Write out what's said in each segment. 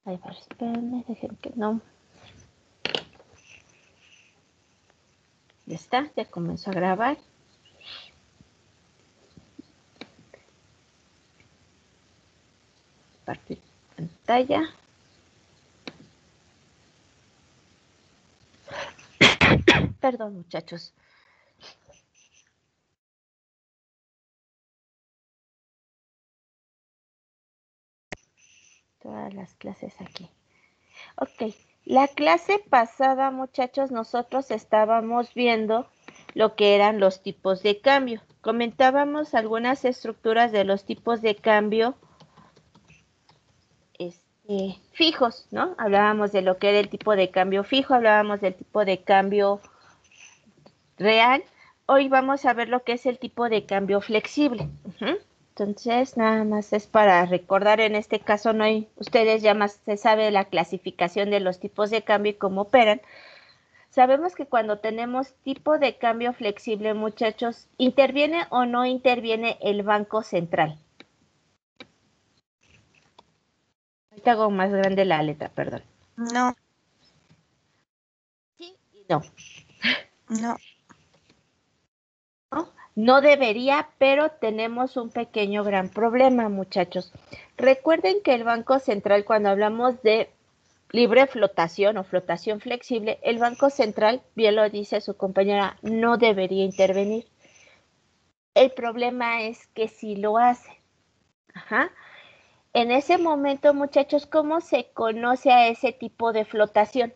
Ay, pero espérenme, dejen que no. Ya está, ya comenzó a grabar. Compartir pantalla. Perdón, muchachos. Todas las clases aquí. Ok, la clase pasada, muchachos, nosotros estábamos viendo lo que eran los tipos de cambio. Comentábamos algunas estructuras de los tipos de cambio fijos, ¿no? Hablábamos de lo que era el tipo de cambio fijo, hablábamos del tipo de cambio real. Hoy vamos a ver lo que es el tipo de cambio flexible. Entonces, nada más es para recordar, en este caso no hay, ustedes ya más se sabe la clasificación de los tipos de cambio y cómo operan. Sabemos que cuando tenemos tipo de cambio flexible, muchachos, ¿interviene o no interviene el Banco Central? Ahorita hago más grande la letra, perdón. No. Sí y no. No. No debería, pero tenemos un pequeño gran problema, muchachos. Recuerden que el Banco Central, cuando hablamos de libre flotación o flotación flexible, el Banco Central, bien lo dice su compañera, no debería intervenir. El problema es que sí lo hace. Ajá. En ese momento, muchachos, ¿cómo se conoce a ese tipo de flotación?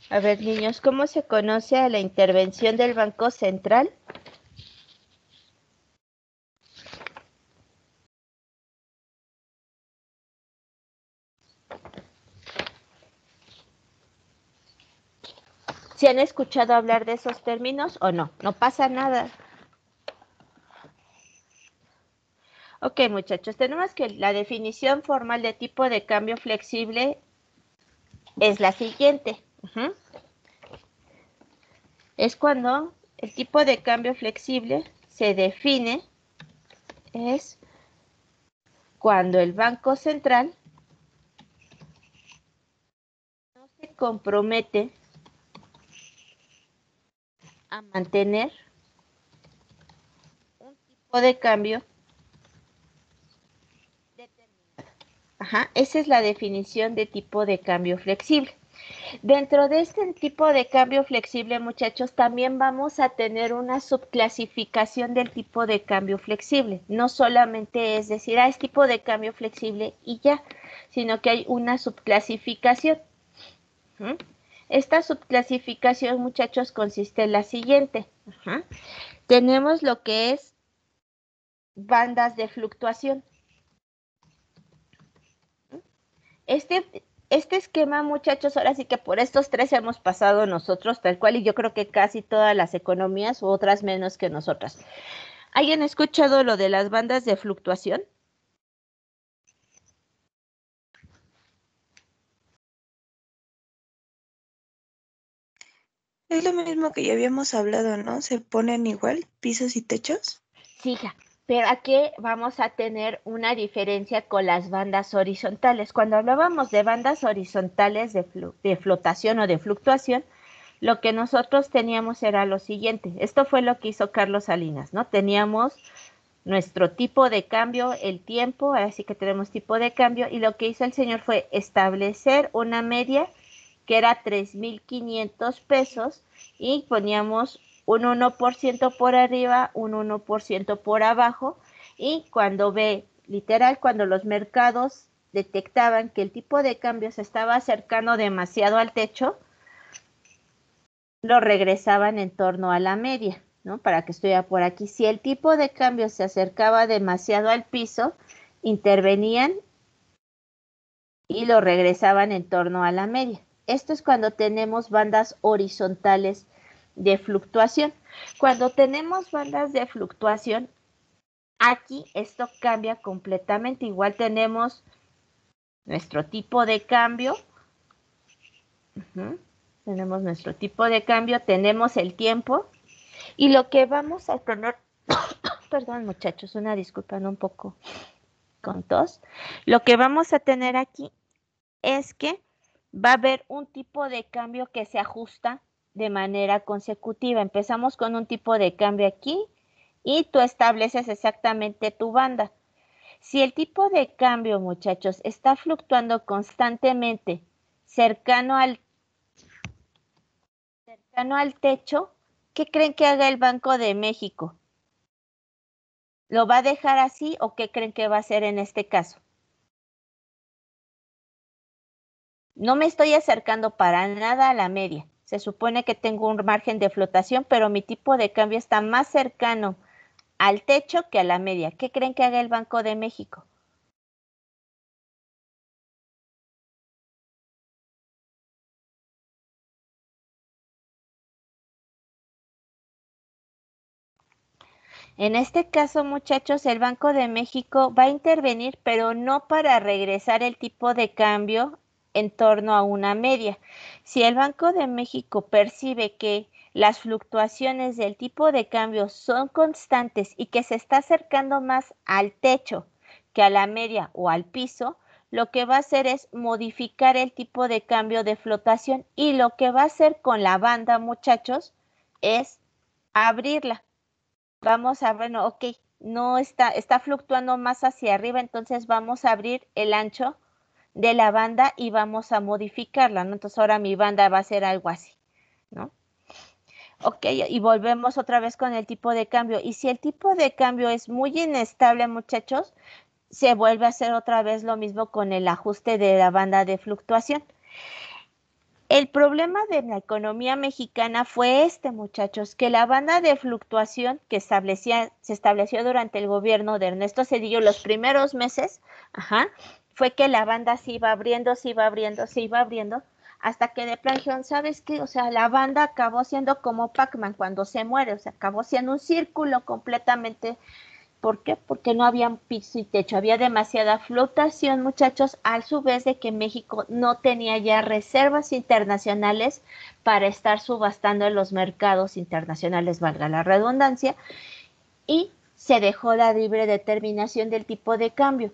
A ver, niños, ¿cómo se conoce a la intervención del Banco Central? ¿Se han escuchado hablar de esos términos o no? No pasa nada. Ok, muchachos, tenemos que la definición formal de tipo de cambio flexible es la siguiente. Es cuando el tipo de cambio flexible se define, es cuando el Banco Central no se compromete a mantener un tipo de cambio determinado. Ajá, esa es la definición de tipo de cambio flexible. Dentro de este tipo de cambio flexible, muchachos, también vamos a tener una subclasificación del tipo de cambio flexible. No solamente es decir, es tipo de cambio flexible y ya, sino que hay una subclasificación. Esta subclasificación, muchachos, consiste en la siguiente. Tenemos lo que es bandas de fluctuación. Este esquema, muchachos, ahora sí que por estos tres hemos pasado nosotros tal cual, y yo creo que casi todas las economías u otras menos que nosotras. ¿Alguien ha escuchado lo de las bandas de fluctuación? Es lo mismo que ya habíamos hablado, ¿no? Se ponen igual pisos y techos. Sí, ya. Pero aquí vamos a tener una diferencia con las bandas horizontales. Cuando hablábamos de bandas horizontales de flotación o de fluctuación, lo que nosotros teníamos era lo siguiente. Esto fue lo que hizo Carlos Salinas, ¿no? Teníamos nuestro tipo de cambio, el tiempo, así que tenemos tipo de cambio, y lo que hizo el señor fue establecer una media que era 3,500 pesos y poníamos un 1% por arriba, un 1% por abajo, y cuando literal, cuando los mercados detectaban que el tipo de cambio se estaba acercando demasiado al techo, lo regresaban en torno a la media, ¿no? Para que estuviera por aquí. Si el tipo de cambio se acercaba demasiado al piso, intervenían y lo regresaban en torno a la media. Esto es cuando tenemos bandas horizontales de fluctuación. Cuando tenemos bandas de fluctuación, Aquí esto cambia completamente. Igual tenemos nuestro tipo de cambio. Tenemos nuestro tipo de cambio, tenemos el tiempo. Y lo que vamos a tener, perdón muchachos, una disculpa, no, un poco con tos. Lo que vamos a tener aquí es que va a haber un tipo de cambio que se ajusta de manera consecutiva. Empezamos con un tipo de cambio aquí y tú estableces exactamente tu banda. Si el tipo de cambio, muchachos, está fluctuando constantemente cercano al techo, ¿qué creen que haga el Banco de México? ¿Lo va a dejar así o qué creen que va a hacer en este caso? No me estoy acercando para nada a la media. Se supone que tengo un margen de flotación, pero mi tipo de cambio está más cercano al techo que a la media. ¿Qué creen que haga el Banco de México? En este caso, muchachos, el Banco de México va a intervenir, pero no para regresar el tipo de cambio en torno a una media. Si el Banco de México percibe que las fluctuaciones del tipo de cambio son constantes y que se está acercando más al techo que a la media o al piso, lo que va a hacer es modificar el tipo de cambio de flotación y lo que va a hacer con la banda, muchachos, es abrirla. Vamos a, bueno, ok, no está fluctuando más hacia arriba, entonces vamos a abrir el ancho de la banda y vamos a modificarla, ¿no? Entonces ahora mi banda va a ser algo así, ¿no? Ok, y volvemos otra vez con el tipo de cambio. Y si el tipo de cambio es muy inestable, muchachos, se vuelve a hacer otra vez lo mismo con el ajuste de la banda de fluctuación. El problema de la economía mexicana fue este, muchachos, que la banda de fluctuación que se estableció durante el gobierno de Ernesto Zedillo los primeros meses, fue que la banda se iba abriendo, se iba abriendo, se iba abriendo, hasta que de plan dijeron, ¿sabes qué? O sea, la banda acabó siendo como Pac-Man cuando se muere, o sea, acabó siendo un círculo completamente. ¿Por qué? Porque no había piso y techo, había demasiada flotación, muchachos, a su vez de que México no tenía ya reservas internacionales para estar subastando en los mercados internacionales, valga la redundancia, y se dejó la libre determinación del tipo de cambio.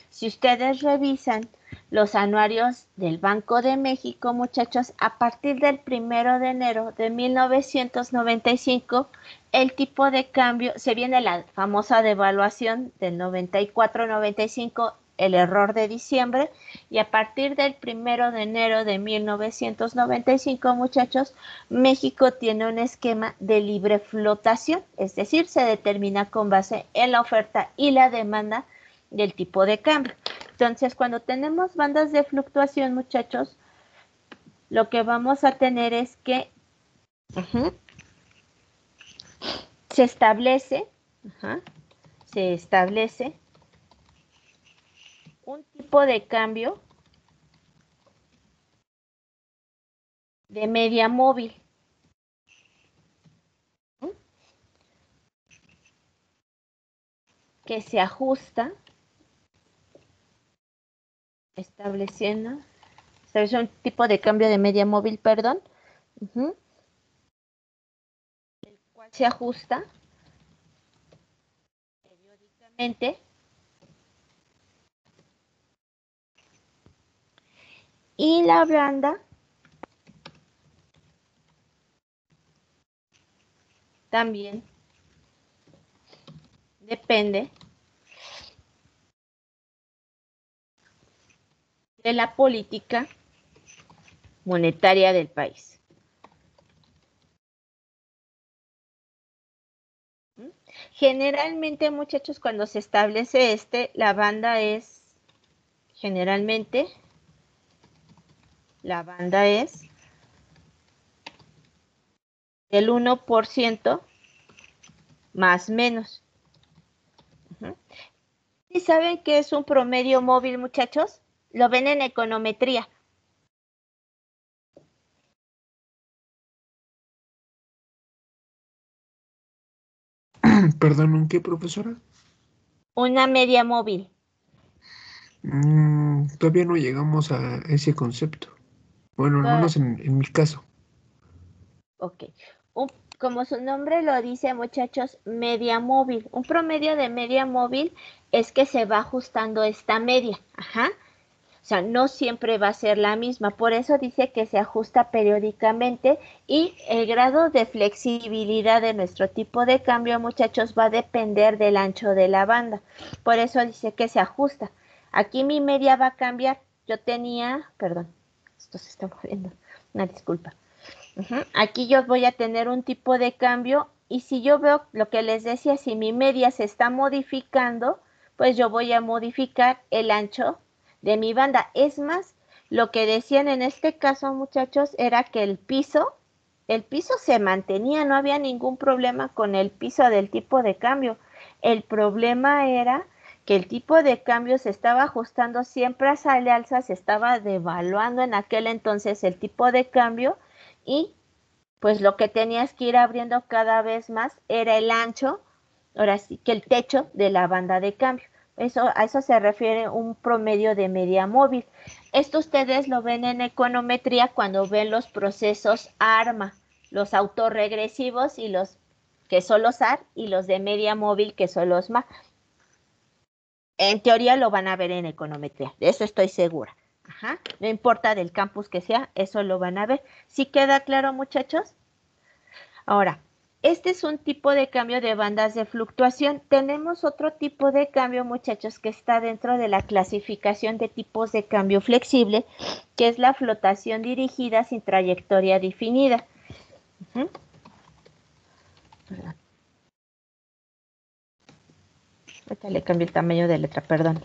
Si ustedes revisan los anuarios del Banco de México, muchachos, a partir del 1 de enero de 1995, el tipo de cambio, se viene la famosa devaluación del 94-95, el error de diciembre, y a partir del 1 de enero de 1995, muchachos, México tiene un esquema de libre flotación, es decir, se determina con base en la oferta y la demanda del tipo de cambio. Entonces, cuando tenemos bandas de fluctuación, muchachos, lo que vamos a tener es que se establece, se establece un tipo de cambio de media móvil. Que se ajusta estableciendo, establece un tipo de cambio de media móvil, perdón, el cual se ajusta periódicamente y la banda también depende de la política monetaria del país. Generalmente, muchachos, cuando se establece la banda es, generalmente, la banda es del 1% más menos. ¿Y saben qué es un promedio móvil, muchachos? Lo ven en econometría. Perdón, ¿un qué, profesora? Una media móvil. Todavía no llegamos a ese concepto. Bueno, al To- menos en mi caso. Ok. Un- Como su nombre lo dice, muchachos, media móvil. Un promedio de media móvil es que se va ajustando esta media. Ajá. O sea, no siempre va a ser la misma. Por eso dice que se ajusta periódicamente y el grado de flexibilidad de nuestro tipo de cambio, muchachos, va a depender del ancho de la banda. Por eso dice que se ajusta. Aquí mi media va a cambiar. Yo tenía, perdón, esto se está moviendo, una disculpa. Aquí yo voy a tener un tipo de cambio y si yo veo lo que les decía, si mi media se está modificando, pues yo voy a modificar el ancho de mi banda. Es más, lo que decían en este caso, muchachos, era que el piso se mantenía, no había ningún problema con el piso del tipo de cambio. El problema era que el tipo de cambio se estaba ajustando siempre hacia el alza, se estaba devaluando en aquel entonces el tipo de cambio y pues lo que tenías que ir abriendo cada vez más era el ancho, ahora sí que el techo de la banda de cambio. A eso se refiere un promedio de media móvil. Esto ustedes lo ven en econometría cuando ven los procesos ARMA, los autorregresivos y los que son los AR y los de media móvil que son los MA. En teoría lo van a ver en econometría, de eso estoy segura. Ajá. No importa del campus que sea, eso lo van a ver. ¿Sí queda claro, muchachos? Ahora, este es un tipo de cambio de bandas de fluctuación. Tenemos otro tipo de cambio, muchachos, que está dentro de la clasificación de tipos de cambio flexible, que es la flotación dirigida sin trayectoria definida. Ahorita le cambio el tamaño de letra, perdón.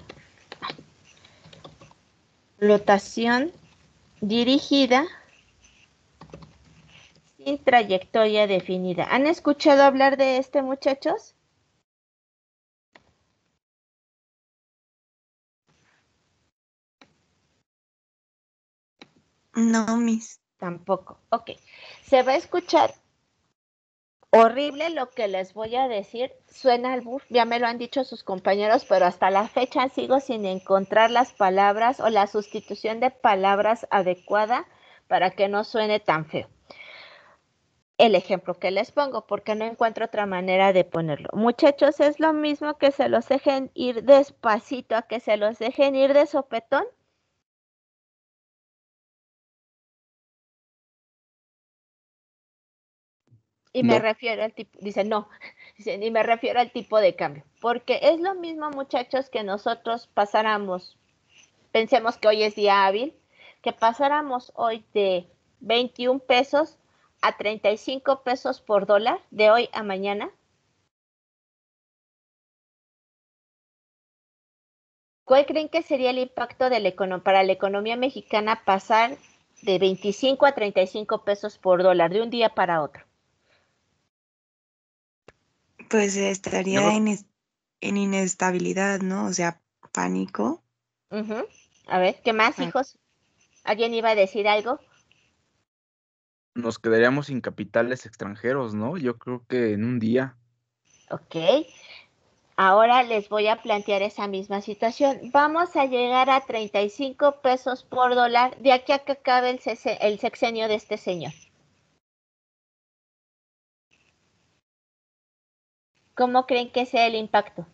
Flotación dirigida sin trayectoria definida. ¿Han escuchado hablar de este, muchachos? No, Miss. Tampoco. Ok. Se va a escuchar horrible lo que les voy a decir. Suena albur, ya me lo han dicho sus compañeros, pero hasta la fecha sigo sin encontrar las palabras o la sustitución de palabras adecuada para que no suene tan feo. El ejemplo que les pongo, porque no encuentro otra manera de ponerlo. Muchachos, es lo mismo que se los dejen ir despacito a que se los dejen ir de sopetón. Y me No. refiero al tipo, dice, no, dice, y me refiero al tipo de cambio, porque es lo mismo, muchachos, que nosotros pasáramos, pensemos que hoy es día hábil, que pasáramos hoy de 21 pesos a 35 pesos por dólar, de hoy a mañana. ¿Cuál creen que sería el impacto para la economía mexicana pasar de 25 a 35 pesos por dólar de un día para otro? Pues Yo estaría creo en inestabilidad, ¿no? O sea, pánico. A ver, ¿qué más, Ah, hijos? ¿Alguien iba a decir algo? que nos quedaríamos sin capitales extranjeros, ¿no? Yo creo que en un día. Ok. Ahora les voy a plantear esa misma situación. Vamos a llegar a 35 pesos por dólar de aquí a que acabe el sexenio de este señor. ¿Cómo creen que sea el impacto?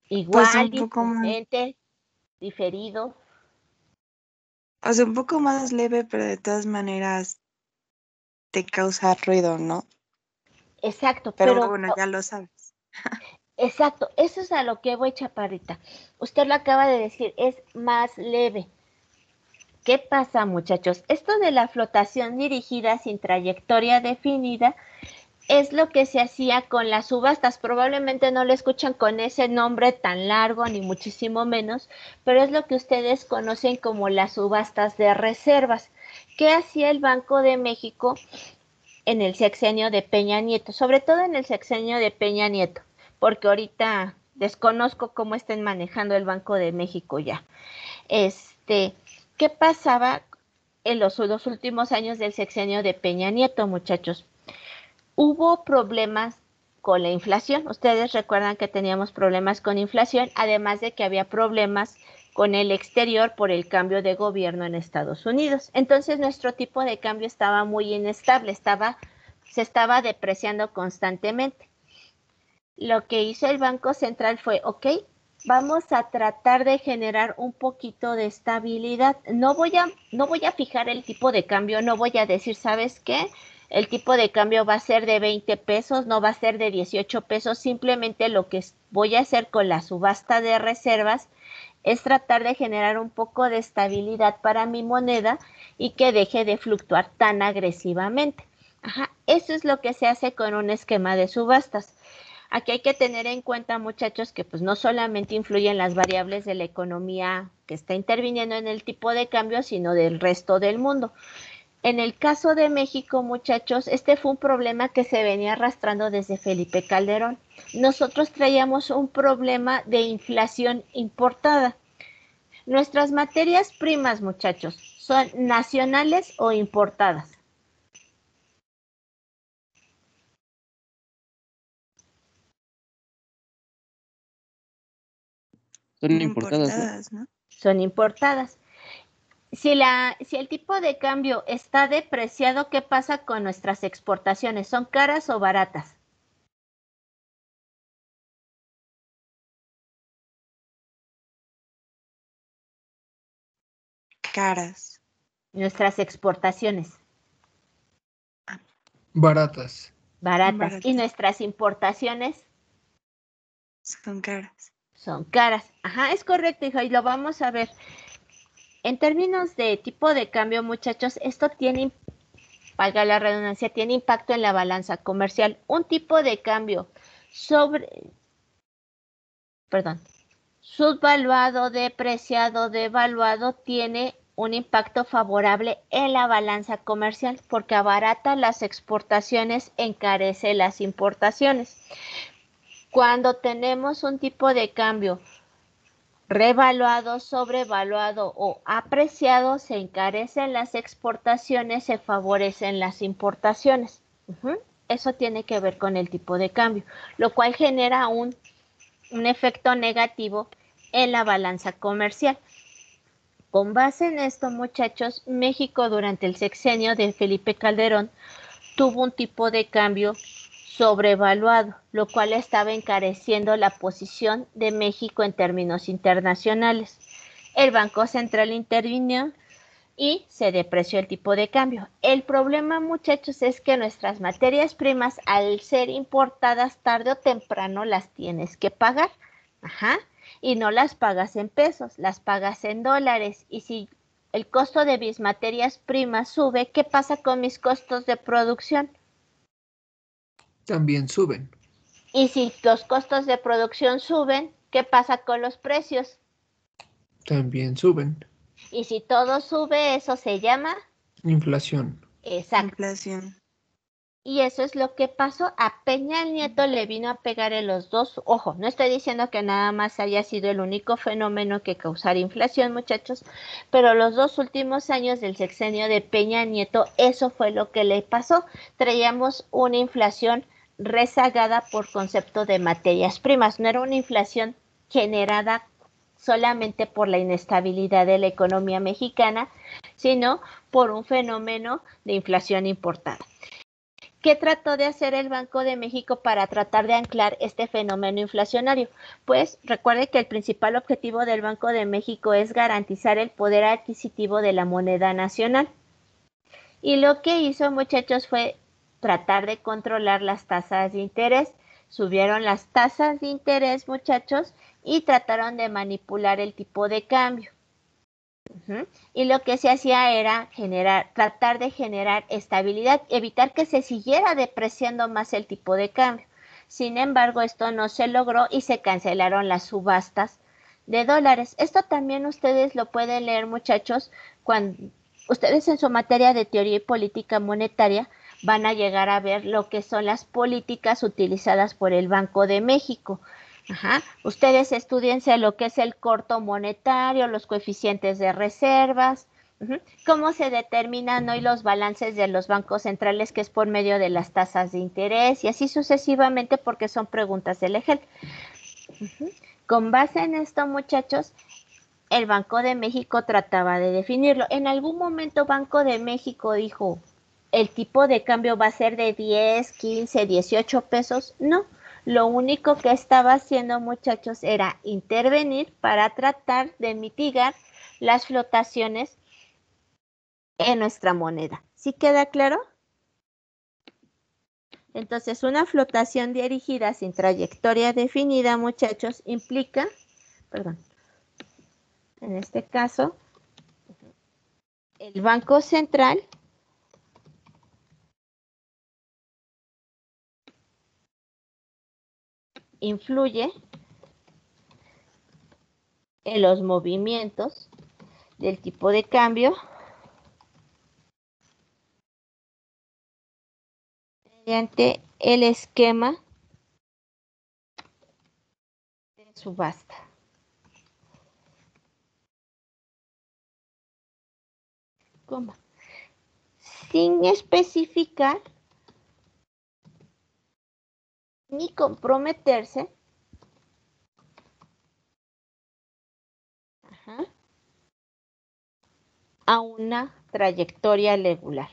pues Igual, un poco más, diferente, diferido. o sea, un poco más leve, pero de todas maneras te causa ruido, ¿no? Exacto, Pero pero bueno, ya lo sabes. exacto, eso es a lo que voy, chaparrita. Usted lo acaba de decir, es más leve. ¿Qué pasa, muchachos? Esto de la flotación dirigida sin trayectoria definida es lo que se hacía con las subastas. Probablemente no lo escuchan con ese nombre tan largo, ni muchísimo menos, pero es lo que ustedes conocen como las subastas de reservas. ¿Qué hacía el Banco de México en el sexenio de Peña Nieto? Sobre todo en el sexenio de Peña Nieto, porque ahorita desconozco cómo estén manejando el Banco de México ya. ¿Qué pasaba en los últimos años del sexenio de Peña Nieto, muchachos? hubo problemas con la inflación. Ustedes recuerdan que teníamos problemas con inflación, además de que había problemas con el exterior por el cambio de gobierno en Estados Unidos. Entonces nuestro tipo de cambio estaba muy inestable, se estaba depreciando constantemente. Lo que hizo el Banco Central fue, ok, vamos a tratar de generar un poquito de estabilidad. No voy a fijar el tipo de cambio, no voy a decir, ¿sabes qué? El tipo de cambio va a ser de 20 pesos, no va a ser de 18 pesos. Simplemente lo que voy a hacer con la subasta de reservas es tratar de generar un poco de estabilidad para mi moneda y que deje de fluctuar tan agresivamente. Ajá, eso es lo que se hace con un esquema de subastas. Aquí hay que tener en cuenta, muchachos, que pues no solamente influyen las variables de la economía que está interviniendo en el tipo de cambio, sino del resto del mundo. En el caso de México, muchachos, este fue un problema que se venía arrastrando desde Felipe Calderón. Nosotros traíamos un problema de inflación importada. Nuestras materias primas, muchachos, ¿son nacionales o importadas? Son importadas, ¿no? Importadas, ¿no? Son importadas. Si el tipo de cambio está depreciado, ¿qué pasa con nuestras exportaciones? ¿Son caras o baratas? Caras. Nuestras exportaciones, Baratas. baratas. Y Baratas. nuestras importaciones Son caras. son caras. Ajá, es correcto, hijo, y lo vamos a ver. En términos de tipo de cambio, muchachos, esto tiene, valga la redundancia, tiene impacto en la balanza comercial. Un tipo de cambio subvaluado, depreciado, devaluado, tiene un impacto favorable en la balanza comercial porque abarata las exportaciones, encarece las importaciones. Cuando tenemos un tipo de cambio revaluado, sobrevaluado o apreciado, se encarecen las exportaciones, se favorecen las importaciones. Eso tiene que ver con el tipo de cambio, lo cual genera un efecto negativo en la balanza comercial. Con base en esto, muchachos, México durante el sexenio de Felipe Calderón tuvo un tipo de cambio sobrevaluado, lo cual estaba encareciendo la posición de México en términos internacionales. El Banco Central intervino y se depreció el tipo de cambio. El problema, muchachos, es que nuestras materias primas, al ser importadas tarde o temprano, las tienes que pagar. Ajá. Y no las pagas en pesos, las pagas en dólares. Y si el costo de mis materias primas sube, ¿qué pasa con mis costos de producción? También suben. Y si los costos de producción suben, ¿qué pasa con los precios? También suben. Y si todo sube, eso se llama Inflación. exacto. Inflación. Y eso es lo que pasó. A Peña Nieto le vino a pegar en los dos. Ojo, no estoy diciendo que nada más haya sido el único fenómeno que causara inflación, muchachos, pero los 2 últimos años del sexenio de Peña Nieto, eso fue lo que le pasó. Traíamos una inflación rezagada por concepto de materias primas. No era una inflación generada solamente por la inestabilidad de la economía mexicana, sino por un fenómeno de inflación importada. ¿Qué trató de hacer el Banco de México para tratar de anclar este fenómeno inflacionario? Pues recuerde que el principal objetivo del Banco de México es garantizar el poder adquisitivo de la moneda nacional. Y lo que hizo, muchachos, fue tratar de controlar las tasas de interés. Subieron las tasas de interés, muchachos, y trataron de manipular el tipo de cambio. Y lo que se hacía era tratar de generar estabilidad, evitar que se siguiera depreciando más el tipo de cambio. Sin embargo, esto no se logró y se cancelaron las subastas de dólares. Esto también ustedes lo pueden leer, muchachos, cuando ustedes en su materia de teoría y política monetaria van a llegar a ver lo que son las políticas utilizadas por el Banco de México. Ajá. Ustedes estudiense lo que es el corto monetario, los coeficientes de reservas, ¿Cómo se determinan hoy los balances de los bancos centrales? Que es por medio de las tasas de interés y así sucesivamente, porque son preguntas del EGEL. Con base en esto, muchachos, el Banco de México trataba de definirlo. En algún momento Banco de México dijo, ¿el tipo de cambio va a ser de 10, 15, 18 pesos? No. Lo único que estaba haciendo, muchachos, era intervenir para tratar de mitigar las flotaciones en nuestra moneda. ¿Sí queda claro? Entonces, una flotación dirigida sin trayectoria definida, muchachos, implica, en este caso, el Banco Central influye en los movimientos del tipo de cambio mediante el esquema de subasta. Coma. Sin especificar ni comprometerse a una trayectoria regular.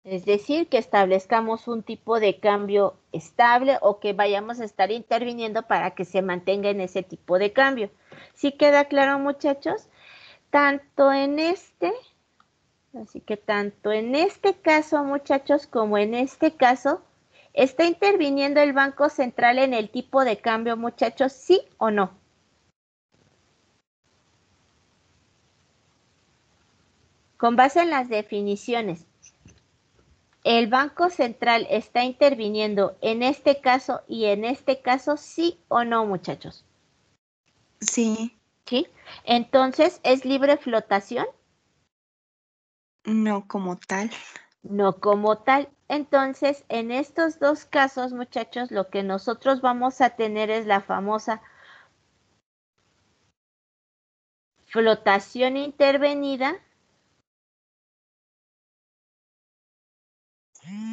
Es decir, que establezcamos un tipo de cambio estable o que vayamos a estar interviniendo para que se mantenga en ese tipo de cambio. ¿Sí queda claro, muchachos? Tanto en este caso, muchachos, como en este caso, ¿está interviniendo el Banco Central en el tipo de cambio, muchachos? ¿Sí o no? Con base en las definiciones, ¿el Banco Central está interviniendo en este caso y en este caso, sí o no, muchachos? Sí. ¿Sí? Entonces, ¿es libre flotación? No como tal. No como tal. Entonces, en estos dos casos, muchachos, lo que nosotros vamos a tener es la famosa flotación intervenida,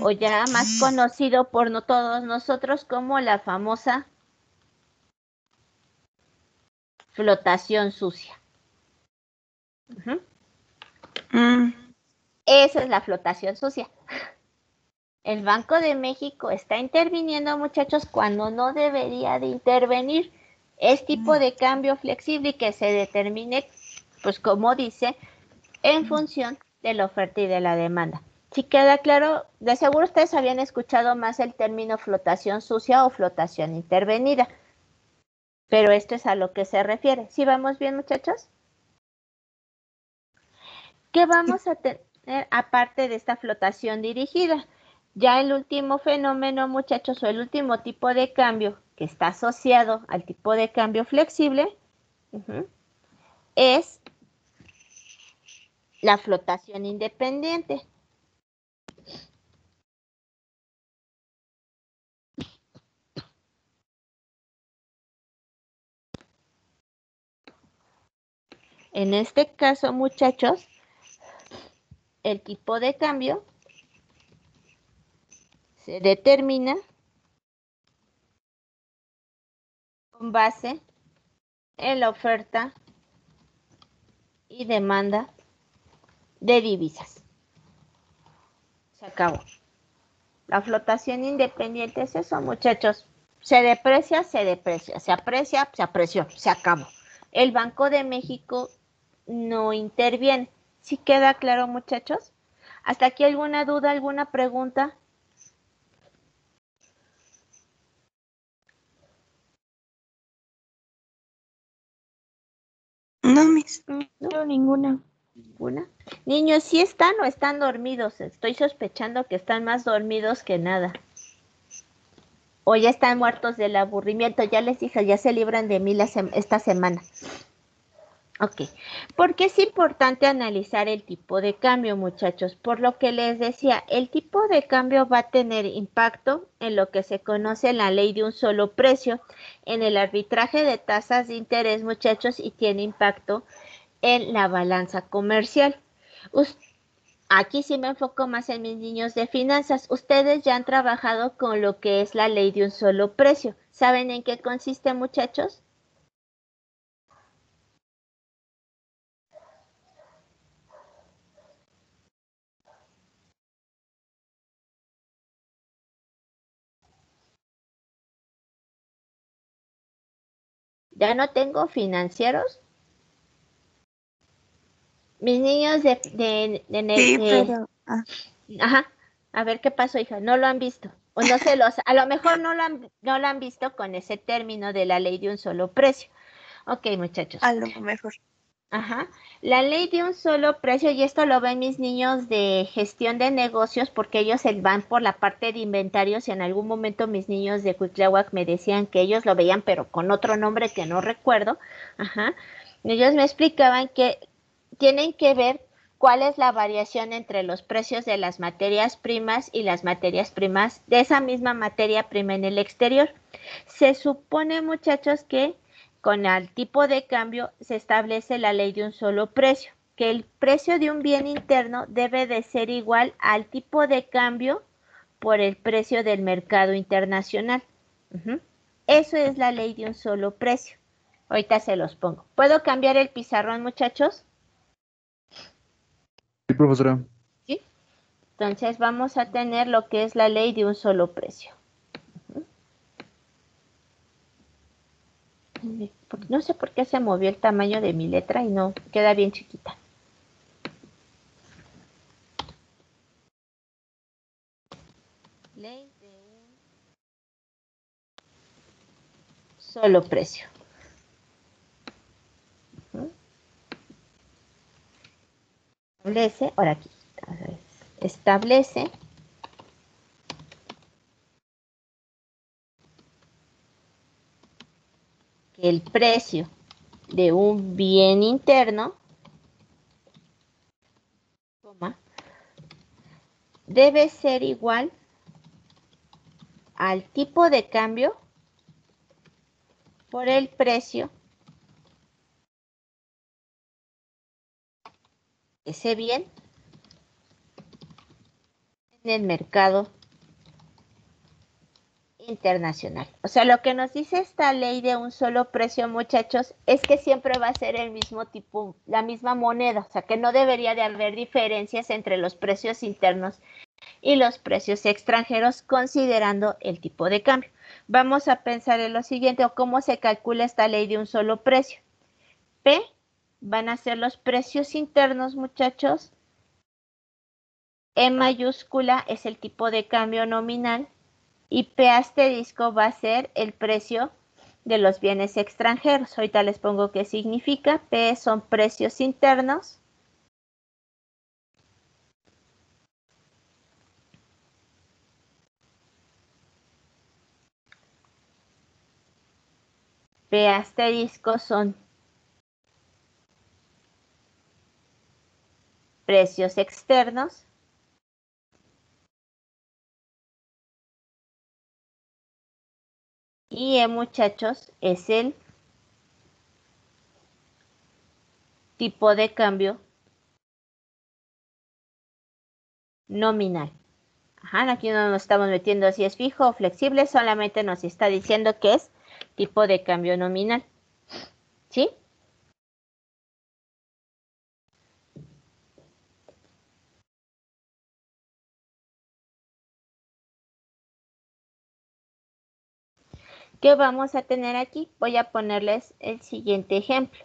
o ya más conocido por no todos nosotros como la famosa flotación sucia. Esa es la flotación sucia. El Banco de México está interviniendo, muchachos, cuando no debería de intervenir. Es tipo de cambio flexible y que se determine, pues como dice, en función de la oferta y de la demanda. Si queda claro, de seguro ustedes habían escuchado más el término flotación sucia o flotación intervenida, pero esto es a lo que se refiere. ¿Sí vamos bien, muchachos? ¿Qué vamos a tener aparte de esta flotación dirigida? Ya el último fenómeno, muchachos, o el último tipo de cambio que está asociado al tipo de cambio flexible, es la flotación independiente. En este caso, muchachos, el tipo de cambio se determina con base en la oferta y demanda de divisas. Se acabó. La flotación independiente es eso, muchachos. Se deprecia, se deprecia. Se aprecia, se apreció. Se acabó. El Banco de México no interviene. ¿Sí queda claro, muchachos? ¿Hasta aquí alguna duda, alguna pregunta? No, Miss. No, ninguna. ¿Ninguna? Niños, ¿sí están o están dormidos? Estoy sospechando que están más dormidos que nada. O ya están muertos del aburrimiento. Ya les dije, ya se libran de mí esta semana. Ok, porque es importante analizar el tipo de cambio, muchachos. Por lo que les decía, el tipo de cambio va a tener impacto en lo que se conoce la ley de un solo precio, en el arbitraje de tasas de interés, muchachos, y tiene impacto en la balanza comercial. Aquí sí me enfoco más en mis niños de finanzas. Ustedes ya han trabajado con lo que es la ley de un solo precio. ¿Saben en qué consiste, muchachos? Ya no tengo financieros. Mis niños Sí, pero ajá, a ver qué pasó, hija, no lo han visto. O no se los, a lo mejor no lo han visto con ese término de la ley de un solo precio. Ok, muchachos. a lo mejor. Ajá. La ley de un solo precio, y esto lo ven mis niños de gestión de negocios, porque ellos se van por la parte de inventarios, y en algún momento mis niños de Cuitláhuac me decían que ellos lo veían, pero con otro nombre que no recuerdo. Ajá. Ellos me explicaban que tienen que ver cuál es la variación entre los precios de las materias primas y las materias primas de esa misma materia prima en el exterior. Se supone, muchachos, que con el tipo de cambio se establece la ley de un solo precio, que el precio de un bien interno debe de ser igual al tipo de cambio por el precio del mercado internacional. Eso es la ley de un solo precio. Ahorita se los pongo. ¿Puedo cambiar el pizarrón, muchachos? Sí, profesora. ¿Sí? Entonces vamos a tener lo que es la ley de un solo precio. No sé por qué se movió el tamaño de mi letra y no queda bien chiquita. Ley de un solo precio. Establece, ahora aquí, establece que el precio de un bien interno, debe ser igual al tipo de cambio por el precio de ese bien en el mercado internacional. O sea, lo que nos dice esta ley de un solo precio, muchachos, es que siempre va a ser el mismo tipo, la misma moneda, o sea, que no debería de haber diferencias entre los precios internos y los precios extranjeros, considerando el tipo de cambio. Vamos a pensar en lo siguiente, o cómo se calcula esta ley de un solo precio. P van a ser los precios internos, muchachos. E mayúscula es el tipo de cambio nominal. Y P asterisco va a ser el precio de los bienes extranjeros. Ahorita les pongo qué significa. P son precios internos. P asterisco son precios externos. Y E, muchachos, es el tipo de cambio nominal. Ajá, aquí no nos estamos metiendo si es fijo o flexible, solamente nos está diciendo que es tipo de cambio nominal. ¿Sí? ¿Qué vamos a tener aquí? Voy a ponerles el siguiente ejemplo.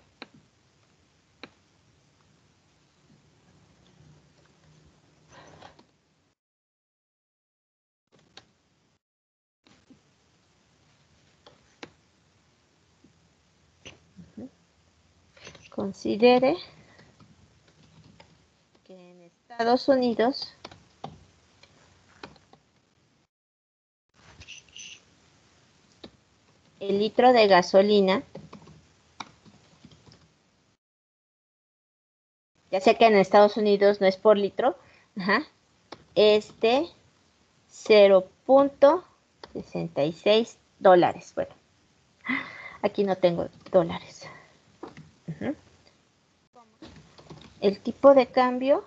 Considere que en Estados Unidos el litro de gasolina Ya sé que en Estados Unidos no es por litro. Ajá. 0.66 dólares. Bueno, aquí no tengo dólares. Uh-huh. El tipo de cambio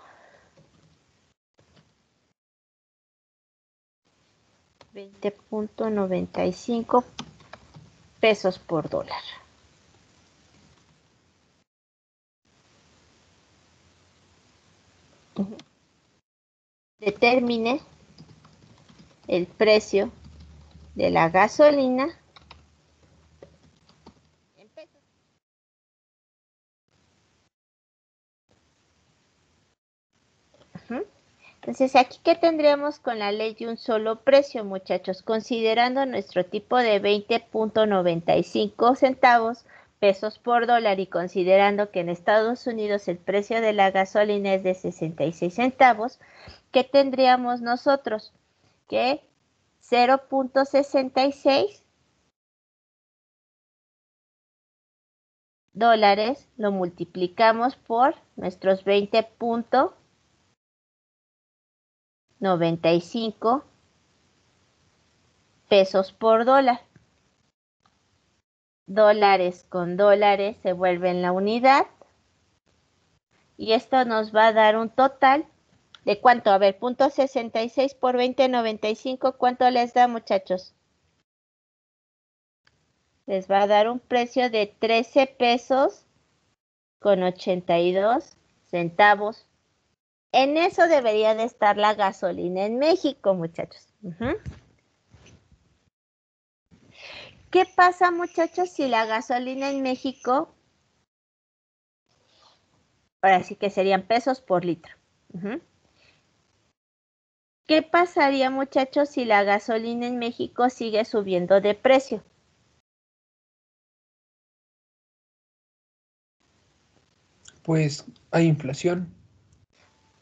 20.95 pesos por dólar. Uh-huh. Determine el precio de la gasolina en pesos. Uh-huh. Entonces, aquí, ¿qué tendríamos con la ley de un solo precio, muchachos? Considerando nuestro tipo de 20.95 centavos pesos por dólar y considerando que en Estados Unidos el precio de la gasolina es de 66 centavos, ¿qué tendríamos nosotros? Que 0.66 dólares lo multiplicamos por nuestros 20.95 pesos por dólar. Dólares con dólares se vuelven la unidad. Y esto nos va a dar un total de ¿cuánto? A ver, 0.66 por 20.95, ¿cuánto les da, muchachos? Les va a dar un precio de 13 pesos con 82 centavos. En eso debería de estar la gasolina en México, muchachos. ¿Qué pasa, muchachos, si la gasolina en México, ahora sí que serían pesos por litro? ¿Qué pasaría, muchachos, si la gasolina en México sigue subiendo de precio? Pues hay inflación.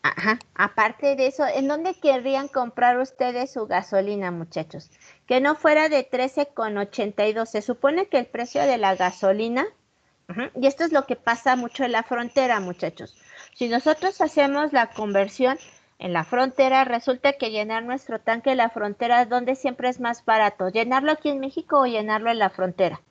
Ajá. Aparte de eso, ¿en dónde querrían comprar ustedes su gasolina, muchachos? Que no fuera de 13,82. Se supone que el precio de la gasolina, y esto es lo que pasa mucho en la frontera, muchachos. Si nosotros hacemos la conversión en la frontera, resulta que llenar nuestro tanque en la frontera, ¿dónde siempre es más barato? ¿Llenarlo aquí en México o llenarlo en la frontera?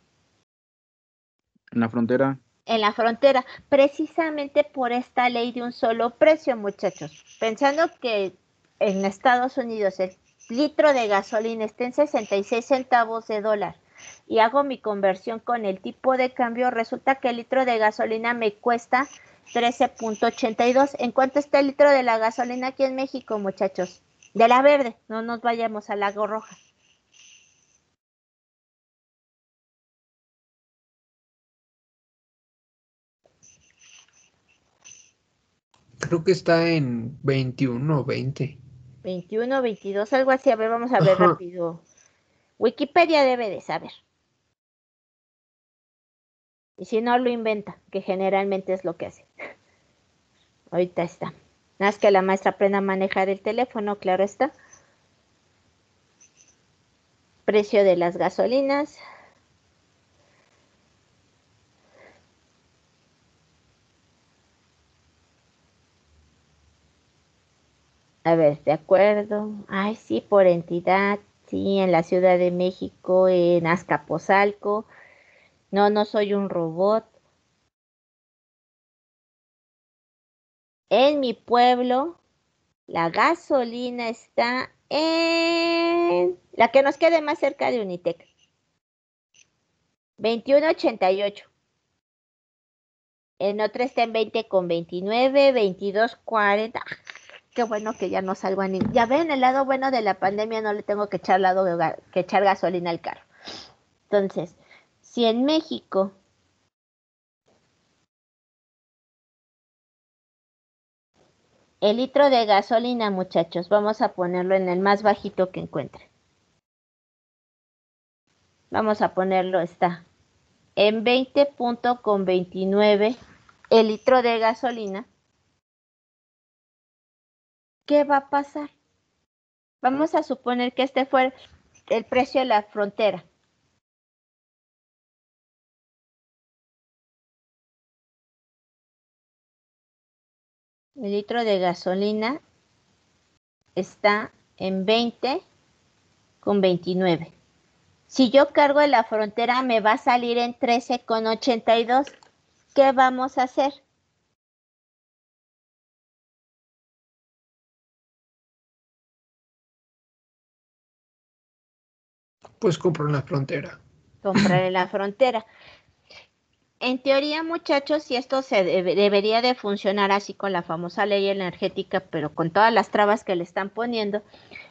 En la frontera. En la frontera, precisamente por esta ley de un solo precio, muchachos. Pensando que en Estados Unidos el litro de gasolina está en 66 centavos de dólar y hago mi conversión con el tipo de cambio, resulta que el litro de gasolina me cuesta 13.82. ¿En cuánto está el litro de la gasolina aquí en México, muchachos? De la verde, no nos vayamos a la roja. Creo que está en 21 o 20. 21, 22, algo así. A ver, vamos a ver Ajá. rápido. Wikipedia debe de saber. Y si no, lo inventa, que generalmente es lo que hace. Ahorita está. Nada más que la maestra aprenda a manejar el teléfono, claro está. Precio de las gasolinas. A ver, de acuerdo. Ay, sí, por entidad. Sí, en la Ciudad de México, en Azcapotzalco. No, no soy un robot. En mi pueblo, la gasolina está en la que nos quede más cerca de Unitec. 21.88. En otra está en 20,29, 22,40. Qué bueno que ya no salgo a ni. Ya ven, el lado bueno de la pandemia, no le tengo que echar gasolina al carro. Entonces, si en México el litro de gasolina, muchachos, vamos a ponerlo en el más bajito que encuentre. Vamos a ponerlo, está en 20.29 el litro de gasolina. ¿Qué va a pasar? Vamos a suponer que este fue el precio de la frontera. El litro de gasolina está en 20,29. Si yo cargo en la frontera me va a salir en 13,82. ¿Qué vamos a hacer? Pues compro en la frontera. Comprar en la frontera. En teoría, muchachos, si esto debería de funcionar así con la famosa ley energética, pero con todas las trabas que le están poniendo,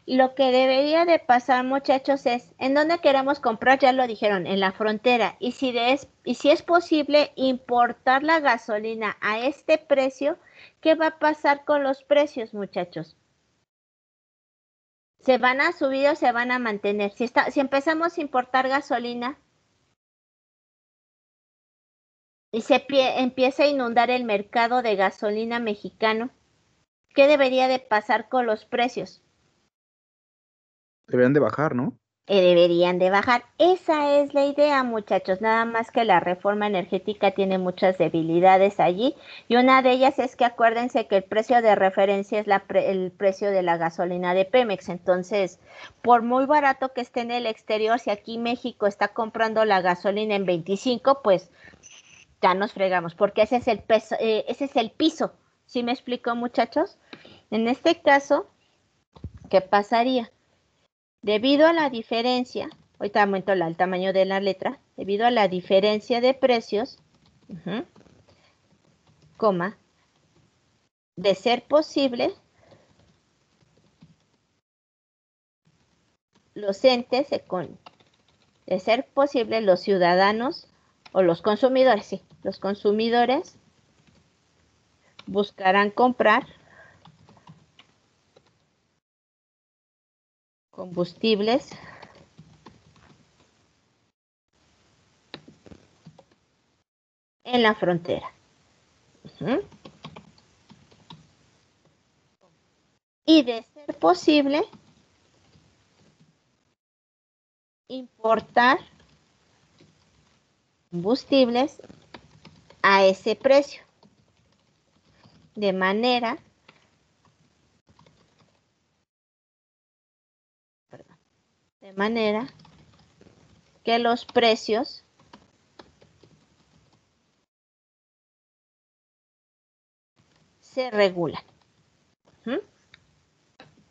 lo que debería de pasar, muchachos, es, ¿en dónde queremos comprar? Ya lo dijeron, en la frontera. Y si es posible importar la gasolina a este precio, ¿qué va a pasar con los precios, muchachos? ¿Se van a subir o se van a mantener? Si empezamos a importar gasolina y empieza a inundar el mercado de gasolina mexicano, ¿qué debería de pasar con los precios? Deberían de bajar, ¿no? Deberían de bajar. Esa es la idea, muchachos. Nada más que la reforma energética tiene muchas debilidades allí. Y una de ellas es que acuérdense que el precio de referencia es el precio de la gasolina de Pemex. Entonces, por muy barato que esté en el exterior, si aquí México está comprando la gasolina en 25, pues ya nos fregamos, porque ese es el piso. ¿Sí me explico, muchachos? En este caso, ¿qué pasaría? Debido a la diferencia, ahorita aumento el tamaño de la letra, debido a la diferencia de precios, coma, de ser posible, los entes, de ser posible, los ciudadanos o los consumidores, sí, los consumidores buscarán comprar combustibles en la frontera. Y de ser posible, importar combustibles a ese precio. De manera que los precios se regulan.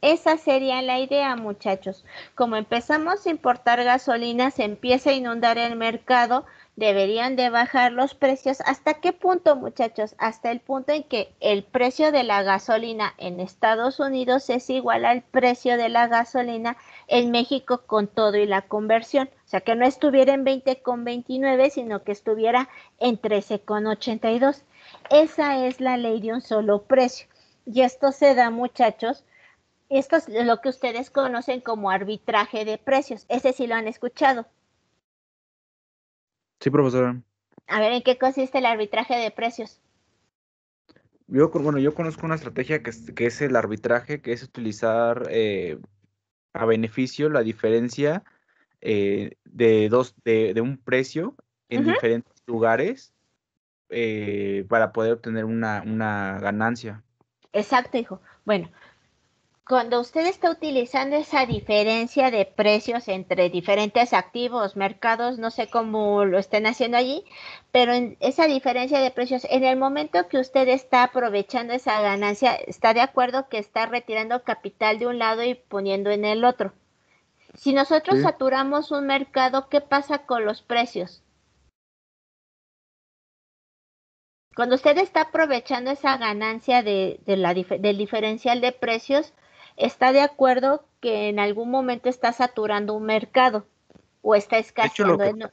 Esa sería la idea, muchachos. Como empezamos a importar gasolina, se empieza a inundar el mercado, deberían de bajar los precios. ¿Hasta qué punto, muchachos? Hasta el punto en que el precio de la gasolina en Estados Unidos es igual al precio de la gasolina en México con todo y la conversión. O sea, que no estuviera en 20,29, sino que estuviera en 13,82. Esa es la ley de un solo precio. Y esto se da, muchachos. Esto es lo que ustedes conocen como arbitraje de precios. Ese sí lo han escuchado. Sí, profesora. A ver, ¿en qué consiste el arbitraje de precios? Yo conozco una estrategia que es el arbitraje, que es utilizar a beneficio la diferencia de un precio en diferentes lugares para poder obtener una ganancia. Exacto, hijo. Bueno, cuando usted está utilizando esa diferencia de precios entre diferentes activos, mercados, no sé cómo lo estén haciendo allí, pero en esa diferencia de precios, en el momento que usted está aprovechando esa ganancia, ¿está de acuerdo que está retirando capital de un lado y poniendo en el otro? Si nosotros saturamos un mercado, ¿qué pasa con los precios? Cuando usted está aprovechando esa ganancia del diferencial de precios, ¿está de acuerdo que en algún momento está saturando un mercado o está De hecho, lo escaseando?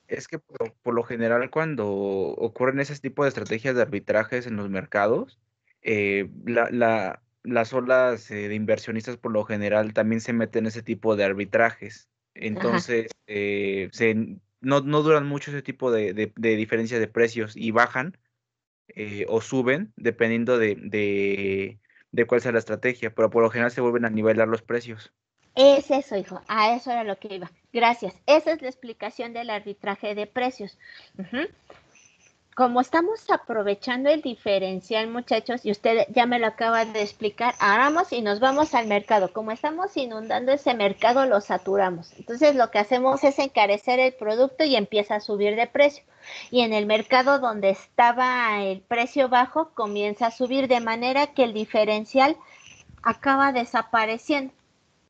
que es que por lo general cuando ocurren ese tipo de estrategias de arbitrajes en los mercados, las olas de inversionistas por lo general también se meten en ese tipo de arbitrajes. Entonces, no duran mucho ese tipo de diferencia de precios y bajan o suben dependiendo de cuál sea la estrategia, pero por lo general se vuelven a nivelar los precios. Es eso, hijo. A eso era lo que iba. Gracias. Esa es la explicación del arbitraje de precios. como estamos aprovechando el diferencial, muchachos, y usted ya me lo acaba de explicar, vamos y nos vamos al mercado. Como estamos inundando ese mercado, lo saturamos. Entonces, lo que hacemos es encarecer el producto y empieza a subir de precio. Y en el mercado donde estaba el precio bajo, comienza a subir de manera que el diferencial acaba desapareciendo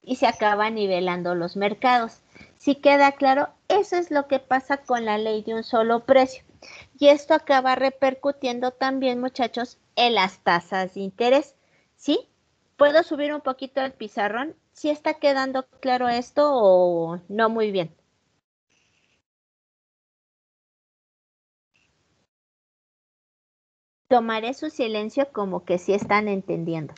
y se acaban nivelando los mercados. Si queda claro, eso es lo que pasa con la ley de un solo precio. Y esto acaba repercutiendo también, muchachos, en las tasas de interés. ¿Sí? ¿Puedo subir un poquito el pizarrón? ¿Sí está quedando claro esto o no muy bien? Tomaré su silencio como que sí están entendiendo.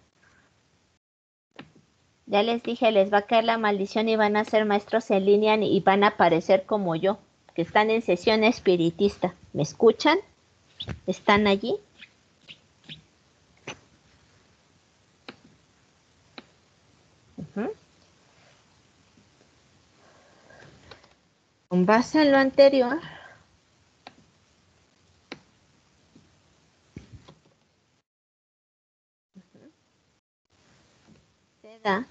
Ya les dije, les va a caer la maldición y van a ser maestros en línea y van a aparecer como yo, que están en sesión espiritista. ¿Me escuchan? ¿Están allí? Con base en lo anterior, se da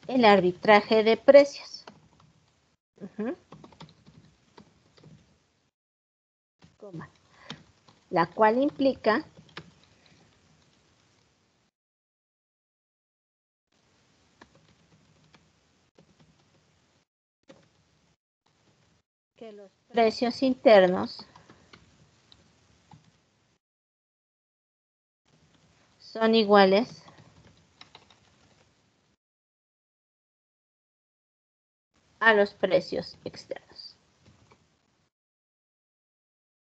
el arbitraje de precios. La cual implica que los precios internos son iguales a los precios externos.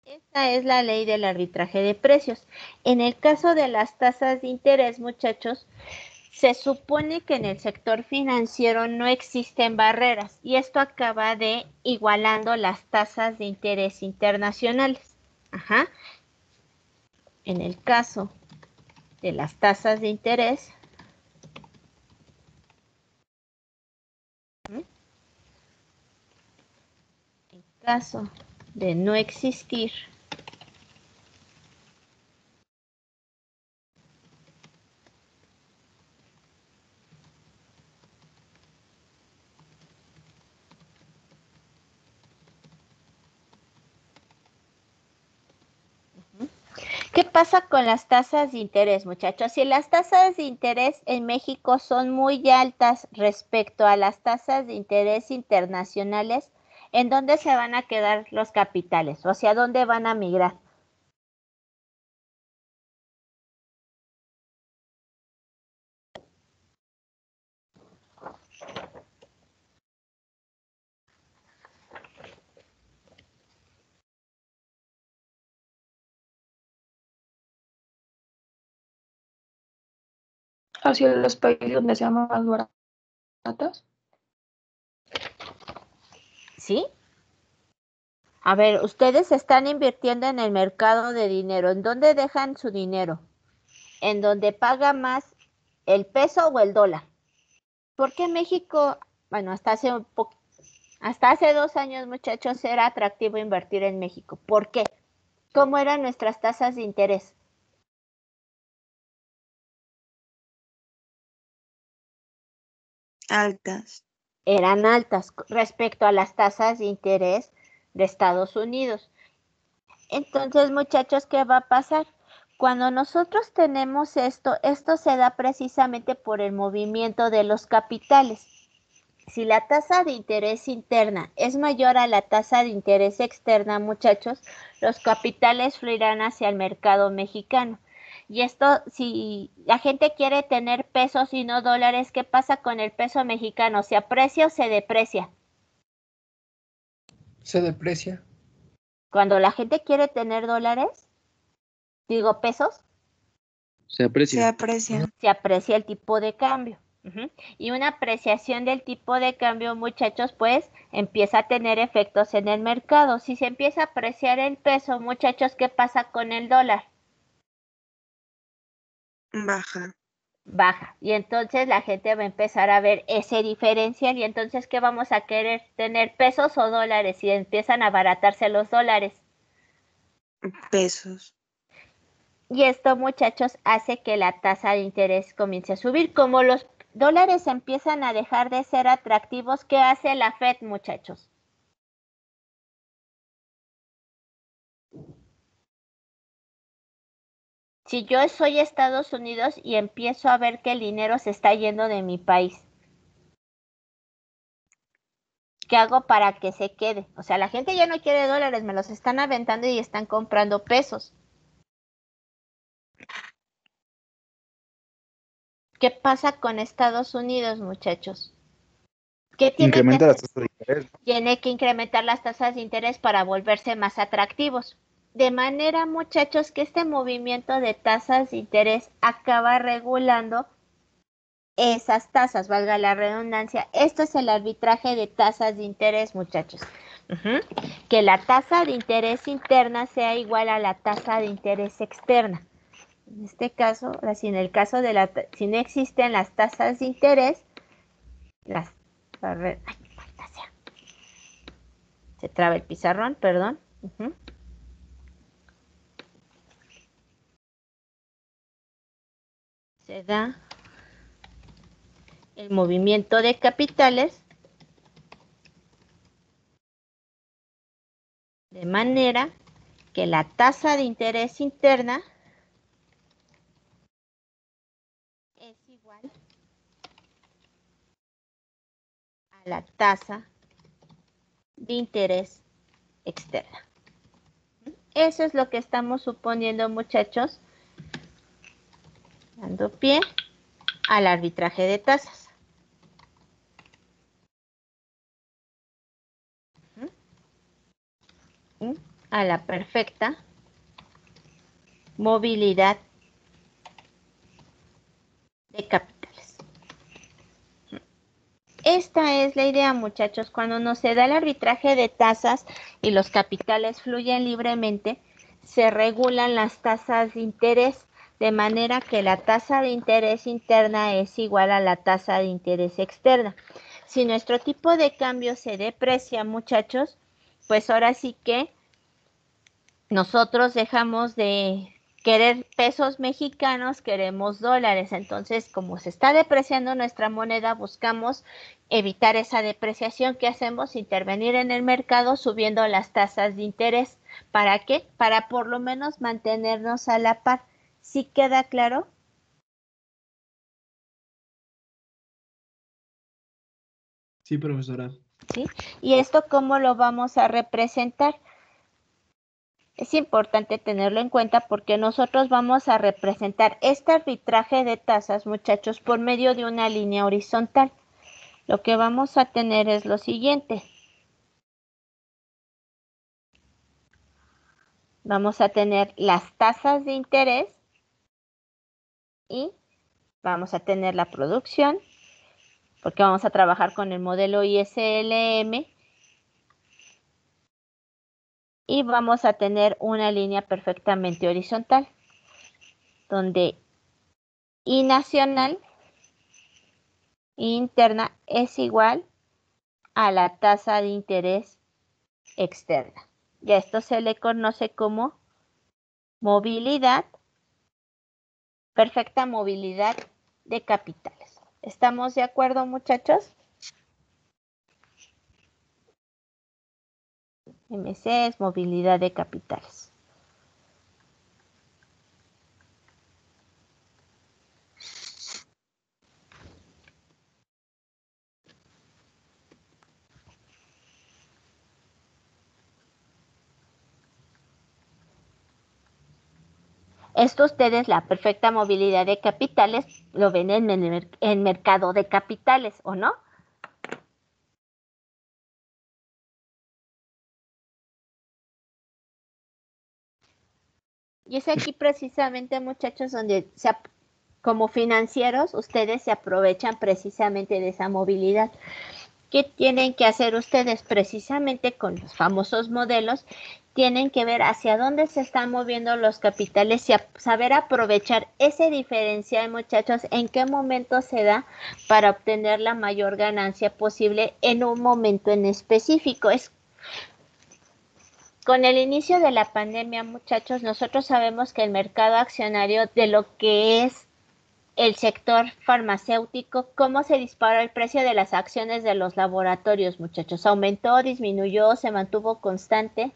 Esta es la ley del arbitraje de precios. En el caso de las tasas de interés, muchachos, se supone que en el sector financiero no existen barreras y esto acaba de igualando las tasas de interés internacionales. En el caso de las tasas de interés, en caso de no existir ¿qué pasa con las tasas de interés, muchachos? Si las tasas de interés en México son muy altas respecto a las tasas de interés internacionales, ¿en dónde se van a quedar los capitales? O sea, ¿dónde van a migrar? Hacia los países donde sean más baratas. ¿Sí? A ver, ustedes están invirtiendo en el mercado de dinero. ¿En dónde dejan su dinero? ¿En donde paga más el peso o el dólar? ¿Por qué México, bueno, hasta hace 2 años, muchachos, era atractivo invertir en México? ¿Por qué? ¿Cómo eran nuestras tasas de interés? Altas. Eran altas respecto a las tasas de interés de Estados Unidos. Entonces, muchachos, ¿qué va a pasar? Cuando nosotros tenemos esto se da precisamente por el movimiento de los capitales. Si la tasa de interés interna es mayor a la tasa de interés externa, muchachos, los capitales fluirán hacia el mercado mexicano. Y esto, si la gente quiere tener pesos y no dólares, ¿qué pasa con el peso mexicano? ¿Se aprecia o se deprecia? Se deprecia. Cuando la gente quiere tener dólares, digo pesos, Se aprecia. Se aprecia. se aprecia el tipo de cambio. Y una apreciación del tipo de cambio, muchachos, pues empieza a tener efectos en el mercado. Si se empieza a apreciar el peso, muchachos, ¿qué pasa con el dólar? Baja. baja. Y entonces la gente va a empezar a ver ese diferencial. Y entonces, ¿qué vamos a querer? ¿Tener pesos o dólares? Y empiezan a abaratarse los dólares. Pesos. Y esto, muchachos, hace que la tasa de interés comience a subir. Como los dólares empiezan a dejar de ser atractivos, ¿qué hace la Fed, muchachos? Si yo soy Estados Unidos y empiezo a ver que el dinero se está yendo de mi país, ¿qué hago para que se quede? O sea, la gente ya no quiere dólares, me los están aventando y están comprando pesos. ¿Qué pasa con Estados Unidos, muchachos? ¿Qué tiene que Incrementa las hacer? tasas de interés, ¿no? Tiene que incrementar las tasas de interés para volverse más atractivos. De manera, muchachos, que este movimiento de tasas de interés acaba regulando esas tasas, valga la redundancia. Esto es el arbitraje de tasas de interés, muchachos. Que la tasa de interés interna sea igual a la tasa de interés externa. En este caso, si en el caso de si no existen las tasas de interés, se traba el pizarrón, perdón. Se da el movimiento de capitales de manera que la tasa de interés interna es igual a la tasa de interés externa. Eso es lo que estamos suponiendo, muchachos, dando pie al arbitraje de tasas. A la perfecta movilidad de capitales. Esta es la idea, muchachos. Cuando no se da el arbitraje de tasas y los capitales fluyen libremente, se regulan las tasas de interés, de manera que la tasa de interés interna es igual a la tasa de interés externa. Si nuestro tipo de cambio se deprecia, muchachos, pues ahora sí que nosotros dejamos de querer pesos mexicanos, queremos dólares. Entonces, como se está depreciando nuestra moneda, buscamos evitar esa depreciación. ¿Qué hacemos? Intervenir en el mercado subiendo las tasas de interés. ¿Para qué? Para por lo menos mantenernos a la par. ¿Sí queda claro? Sí, profesora. ¿Sí? ¿Y esto cómo lo vamos a representar? Es importante tenerlo en cuenta porque nosotros vamos a representar este arbitraje de tasas, muchachos, por medio de una línea horizontal. Lo que vamos a tener es lo siguiente. Vamos a tener las tasas de interés y vamos a tener la producción, porque vamos a trabajar con el modelo ISLM. Y vamos a tener una línea perfectamente horizontal, donde I nacional e interna es igual a la tasa de interés externa. Y a esto se le conoce como movilidad, perfecta movilidad de capitales. ¿Estamos de acuerdo, muchachos? MC es movilidad de capitales. Esto ustedes, la perfecta movilidad de capitales, lo ven en el mercado de capitales, ¿o no? Y es aquí precisamente, muchachos, donde como financieros ustedes se aprovechan precisamente de esa movilidad. ¿Qué tienen que hacer ustedes precisamente con los famosos modelos? tienen que ver hacia dónde se están moviendo los capitales y saber aprovechar ese diferencial, muchachos, en qué momento se da para obtener la mayor ganancia posible en un momento en específico. Con el inicio de la pandemia, muchachos, nosotros sabemos que el mercado accionario de lo que es el sector farmacéutico, ¿cómo se disparó el precio de las acciones de los laboratorios, muchachos? ¿Aumentó, disminuyó, se mantuvo constante?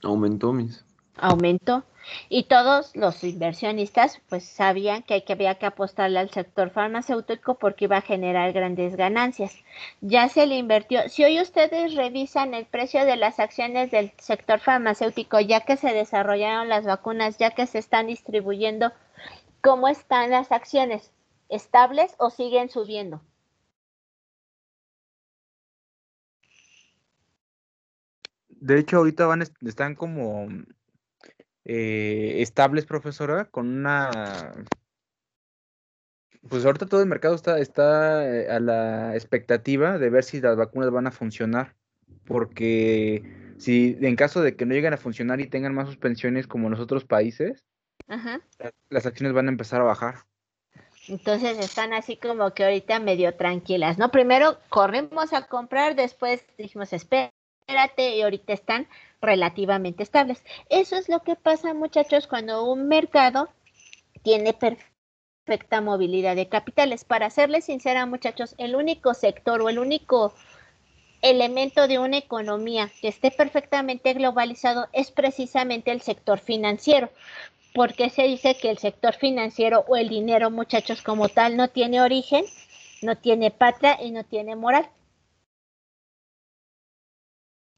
Aumentó mis. Aumentó. Y todos los inversionistas pues sabían que había que apostarle al sector farmacéutico porque iba a generar grandes ganancias. Ya se le invirtió. Si hoy ustedes revisan el precio de las acciones del sector farmacéutico, ya que se desarrollaron las vacunas, ya que se están distribuyendo, ¿cómo están las acciones? ¿Estables o siguen subiendo? De hecho, ahorita están como estables, profesora, con una... Pues ahorita todo el mercado está a la expectativa de ver si las vacunas van a funcionar, porque si en caso de que no lleguen a funcionar y tengan más suspensiones como en los otros países, Ajá. las acciones van a empezar a bajar. Entonces están así como que ahorita medio tranquilas, ¿no? Primero corrimos a comprar, después dijimos espérate y ahorita están relativamente estables. Eso es lo que pasa, muchachos, cuando un mercado tiene perfecta movilidad de capitales. Para serles sincera, muchachos, el único sector o el único elemento de una economía que esté perfectamente globalizado es precisamente el sector financiero. Porque se dice que el sector financiero o el dinero, muchachos, como tal, no tiene origen, no tiene patria y no tiene moral.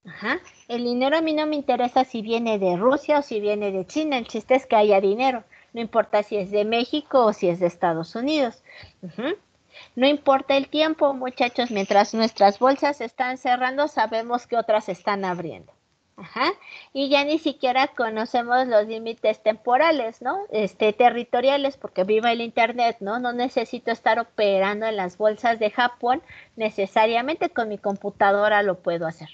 Ajá. El dinero a mí no me interesa si viene de Rusia o si viene de China, el chiste es que haya dinero, no importa si es de México o si es de Estados Unidos. Ujú. No importa el tiempo, muchachos, mientras nuestras bolsas están cerrando, sabemos que otras están abriendo. Ajá. Y ya ni siquiera conocemos los límites temporales, ¿no? Territoriales, porque viva el internet, ¿no? No necesito estar operando en las bolsas de Japón, necesariamente con mi computadora lo puedo hacer.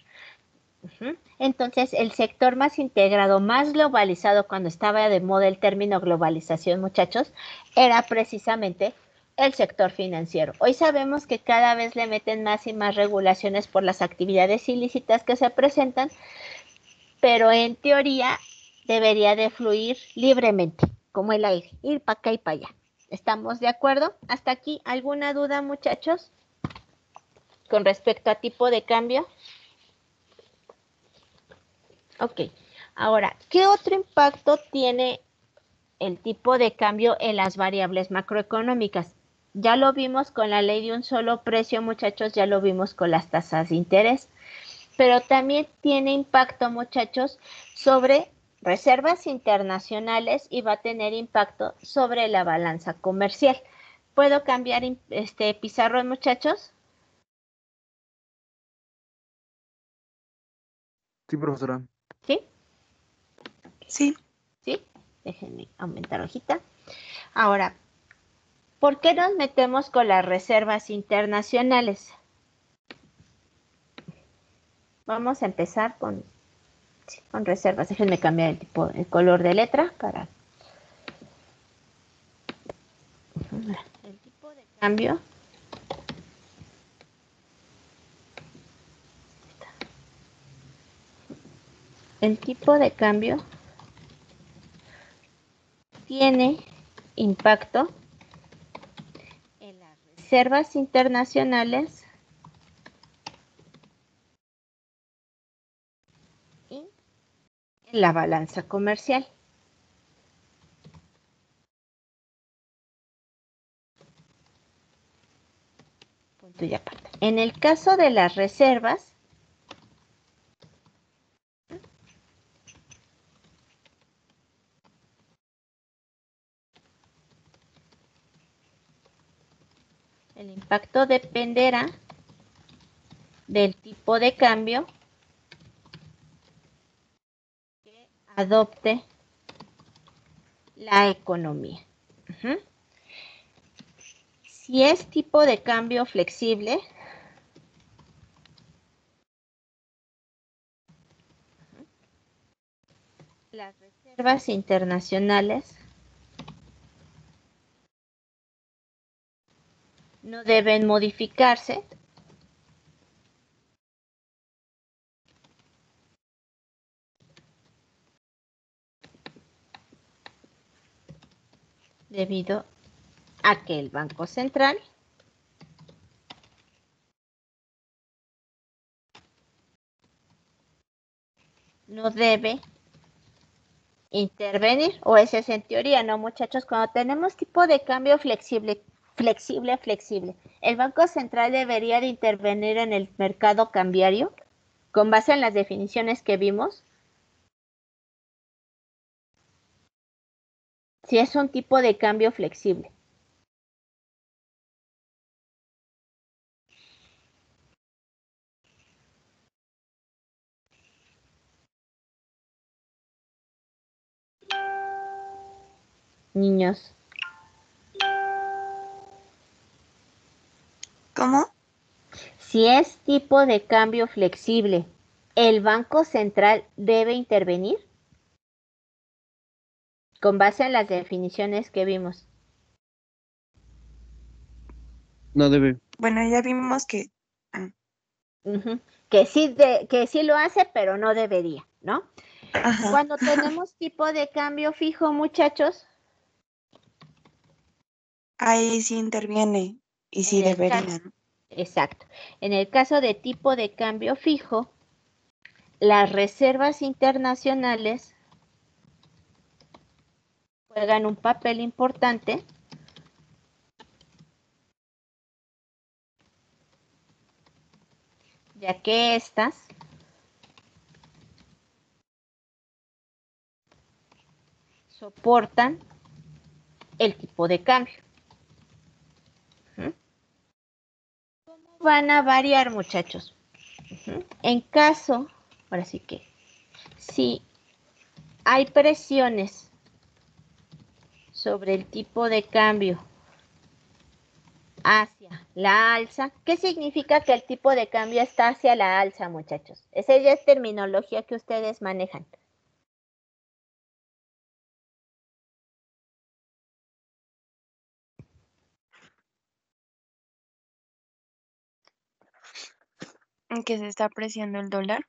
Ujú. Entonces, el sector más integrado, más globalizado, cuando estaba de moda el término globalización, muchachos, era precisamente el sector financiero. Hoy sabemos que cada vez le meten más y más regulaciones por las actividades ilícitas que se presentan, pero en teoría debería de fluir libremente, como el aire, ir para acá y para allá. ¿Estamos de acuerdo? ¿Hasta aquí alguna duda, muchachos, con respecto a tipo de cambio? Ok, ahora, ¿qué otro impacto tiene el tipo de cambio en las variables macroeconómicas? Ya lo vimos con la ley de un solo precio, muchachos, ya lo vimos con las tasas de interés, pero también tiene impacto, muchachos, sobre reservas internacionales y va a tener impacto sobre la balanza comercial. ¿Puedo cambiar este pizarrón, muchachos? Sí, profesora. ¿Sí? Sí, ¿Sí? Déjenme aumentar hojita. Ahora, ¿por qué nos metemos con las reservas internacionales? Vamos a empezar con reservas. Déjenme cambiar el color de letra para el tipo de cambio. El tipo de cambio tiene impacto en las reservas internacionales y en la balanza comercial. Punto y aparte. En el caso de las reservas, el impacto dependerá del tipo de cambio que adopte la economía. Si es tipo de cambio flexible, las reservas internacionales no deben modificarse debido a que el Banco Central no debe intervenir, o ese es en teoría, ¿no, muchachos? Cuando tenemos tipo de cambio flexible, el Banco Central debería de intervenir en el mercado cambiario con base en las definiciones que vimos. Si es un tipo de cambio flexible. Niños. ¿Cómo? Si es tipo de cambio flexible, ¿el Banco Central debe intervenir? Con base en las definiciones que vimos. No debe. Bueno, ya vimos que... Uh-huh. Que sí lo hace, pero no debería, ¿no? Ajá. Cuando tenemos tipo de cambio fijo, muchachos. Ahí sí interviene y sí deberían. Exacto. En el caso de tipo de cambio fijo, las reservas internacionales juegan un papel importante ya que estas soportan el tipo de cambio. ¿Cómo van a variar, muchachos? En caso, ahora sí que, si hay presiones sobre el tipo de cambio hacia la alza, ¿qué significa que el tipo de cambio está hacia la alza, muchachos? Esa ya es terminología que ustedes manejan. ¿En que se está apreciando el dólar?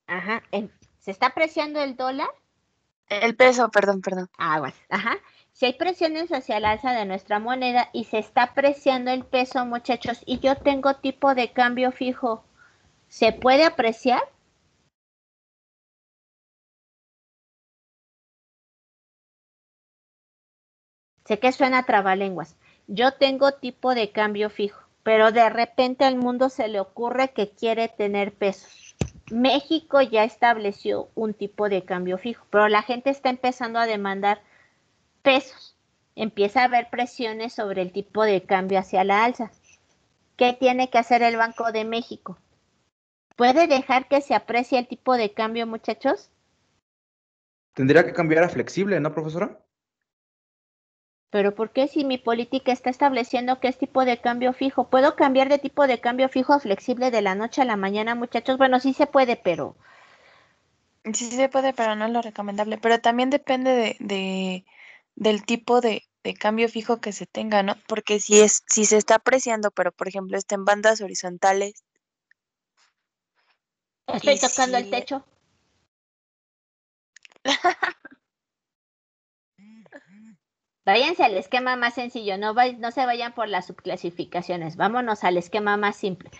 Ajá, ¿se está apreciando el dólar? El peso, perdón. Aguas, ajá. Si hay presiones hacia el alza de nuestra moneda y se está apreciando el peso, muchachos, y yo tengo tipo de cambio fijo, ¿se puede apreciar? Sé que suena trabalenguas. Yo tengo tipo de cambio fijo, pero de repente al mundo se le ocurre que quiere tener pesos. México ya estableció un tipo de cambio fijo, pero la gente está empezando a demandar pesos. Empieza a haber presiones sobre el tipo de cambio hacia la alza. ¿Qué tiene que hacer el Banco de México? ¿Puede dejar que se aprecie el tipo de cambio, muchachos? Tendría que cambiar a flexible, ¿no, profesora? Pero ¿por qué si mi política está estableciendo que es tipo de cambio fijo? ¿Puedo cambiar de tipo de cambio fijo a flexible de la noche a la mañana, muchachos? Bueno, sí se puede, pero... Sí se puede, pero no es lo recomendable. Pero también depende del tipo de cambio fijo que se tenga, ¿no? Porque si se está apreciando, pero por ejemplo está en bandas horizontales Estoy y tocando si el techo. Váyanse al esquema más sencillo, no se vayan por las subclasificaciones, vámonos al esquema más simple.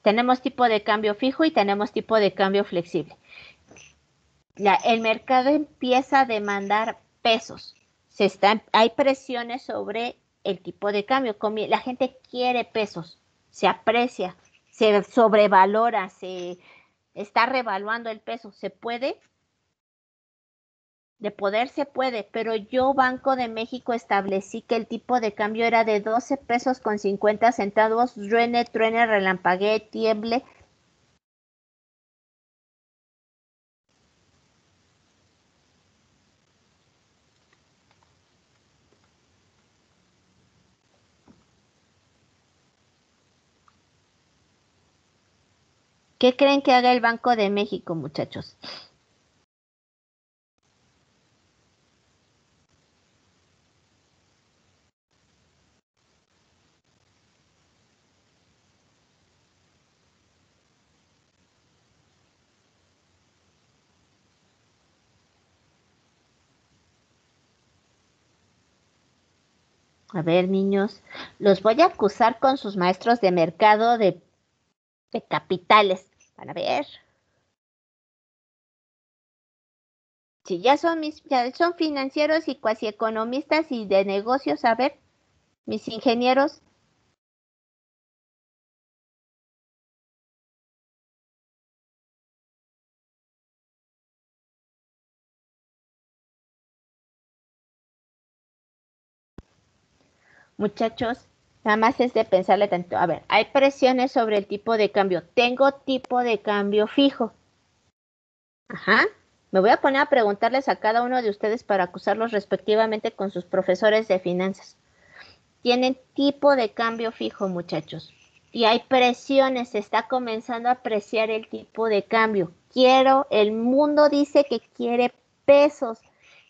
Tenemos tipo de cambio fijo y tenemos tipo de cambio flexible. El mercado empieza a demandar pesos. Hay presiones sobre el tipo de cambio. La gente quiere pesos, se aprecia, se sobrevalora, se está revaluando el peso. ¿Se puede? De poder se puede, pero yo, Banco de México, establecí que el tipo de cambio era de 12 pesos con 50 centavos, truene, relampaguee, tiemble. ¿Qué creen que haga el Banco de México, muchachos? A ver, niños, los voy a acusar con sus maestros de mercado de capitales. Para ver. Si ya son financieros y cuasi economistas y de negocios, a ver, mis ingenieros. Muchachos, nada más es de pensarle tanto. A ver, hay presiones sobre el tipo de cambio. Tengo tipo de cambio fijo. Ajá. Me voy a poner a preguntarles a cada uno de ustedes para acusarlos respectivamente con sus profesores de finanzas. Tienen tipo de cambio fijo, muchachos. Y hay presiones, se está comenzando a apreciar el tipo de cambio. El mundo dice que quiere pesos.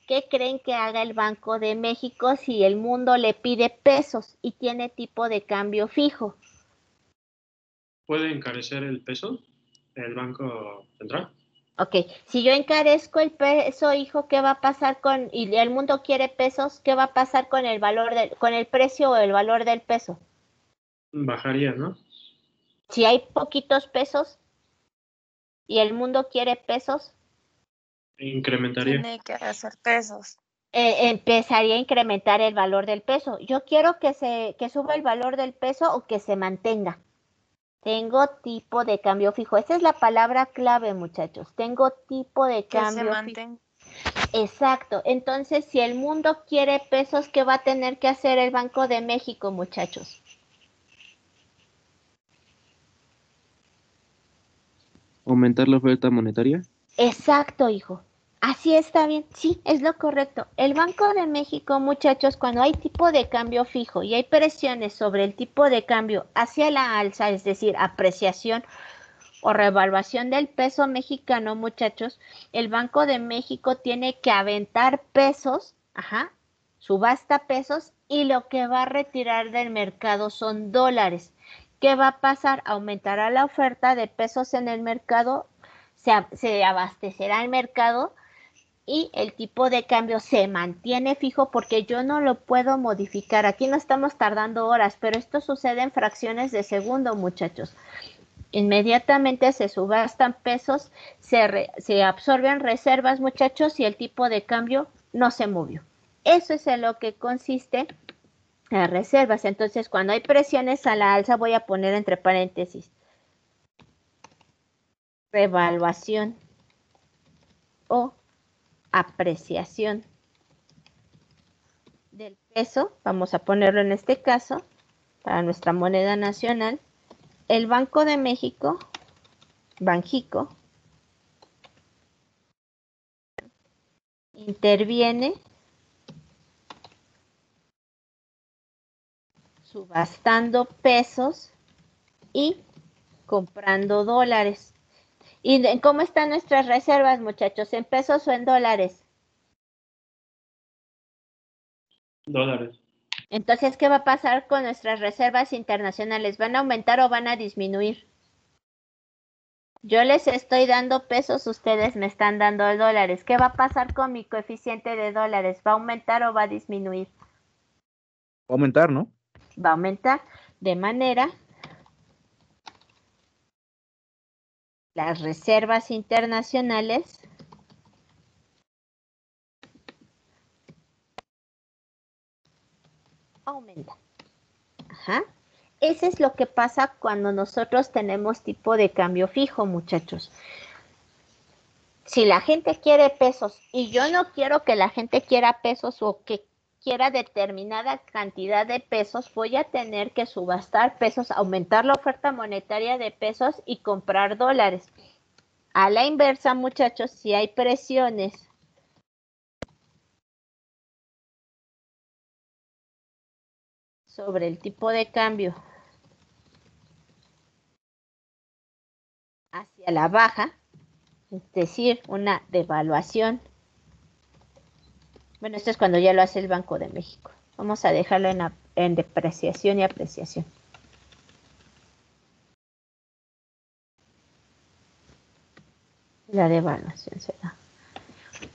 ¿Qué creen que haga el Banco de México si el mundo le pide pesos y tiene tipo de cambio fijo? ¿Puede encarecer el peso el Banco Central? Ok, si yo encarezco el peso, hijo, ¿qué va a pasar y el mundo quiere pesos? ¿Qué va a pasar con con el precio o el valor del peso? Bajaría, ¿no? Si hay poquitos pesos y el mundo quiere pesos, Incrementaría. Tiene que hacer pesos. empezaría a incrementar el valor del peso. Yo quiero que suba el valor del peso o que se mantenga. Tengo tipo de cambio fijo. Esa es la palabra clave, muchachos. Tengo tipo de Que se cambio fijo. mantenga. Exacto. Entonces, si el mundo quiere pesos, ¿qué va a tener que hacer el Banco de México, muchachos? Aumentar la oferta monetaria. Exacto, hijo. Así está bien. Sí, es lo correcto. El Banco de México, muchachos, cuando hay tipo de cambio fijo y hay presiones sobre el tipo de cambio hacia la alza, es decir, apreciación o revaluación del peso mexicano, muchachos, el Banco de México tiene que aventar pesos, ajá, subasta pesos y lo que va a retirar del mercado son dólares. ¿Qué va a pasar? Aumentará la oferta de pesos en el mercado, se abastecerá el mercado y el tipo de cambio se mantiene fijo porque yo no lo puedo modificar. Aquí no estamos tardando horas, pero esto sucede en fracciones de segundo, muchachos. Inmediatamente se subastan pesos, se absorben reservas, muchachos, y el tipo de cambio no se movió. Eso es en lo que consiste las reservas. Entonces, cuando hay presiones a la alza, voy a poner entre paréntesis revaluación o apreciación del peso. Vamos a ponerlo en este caso para nuestra moneda nacional. El Banco de México, Banjico, interviene subastando pesos y comprando dólares. ¿Y cómo están nuestras reservas, muchachos? ¿En pesos o en dólares? Dólares. Entonces, ¿qué va a pasar con nuestras reservas internacionales? ¿Van a aumentar o van a disminuir? Yo les estoy dando pesos, ustedes me están dando dólares. ¿Qué va a pasar con mi coeficiente de dólares? ¿Va a aumentar o va a disminuir? Va a aumentar, ¿no? Va a aumentar, de manera las reservas internacionales aumentan. Ajá. Eso es lo que pasa cuando nosotros tenemos tipo de cambio fijo, muchachos. Si la gente quiere pesos y yo no quiero que la gente quiera pesos o que quiera determinada cantidad de pesos, voy a tener que subastar pesos, aumentar la oferta monetaria de pesos y comprar dólares. A la inversa, muchachos, si hay presiones sobre el tipo de cambio hacia la baja, es decir, una devaluación. Bueno, esto es cuando ya lo hace el Banco de México. Vamos a dejarlo en depreciación y apreciación. La devaluación será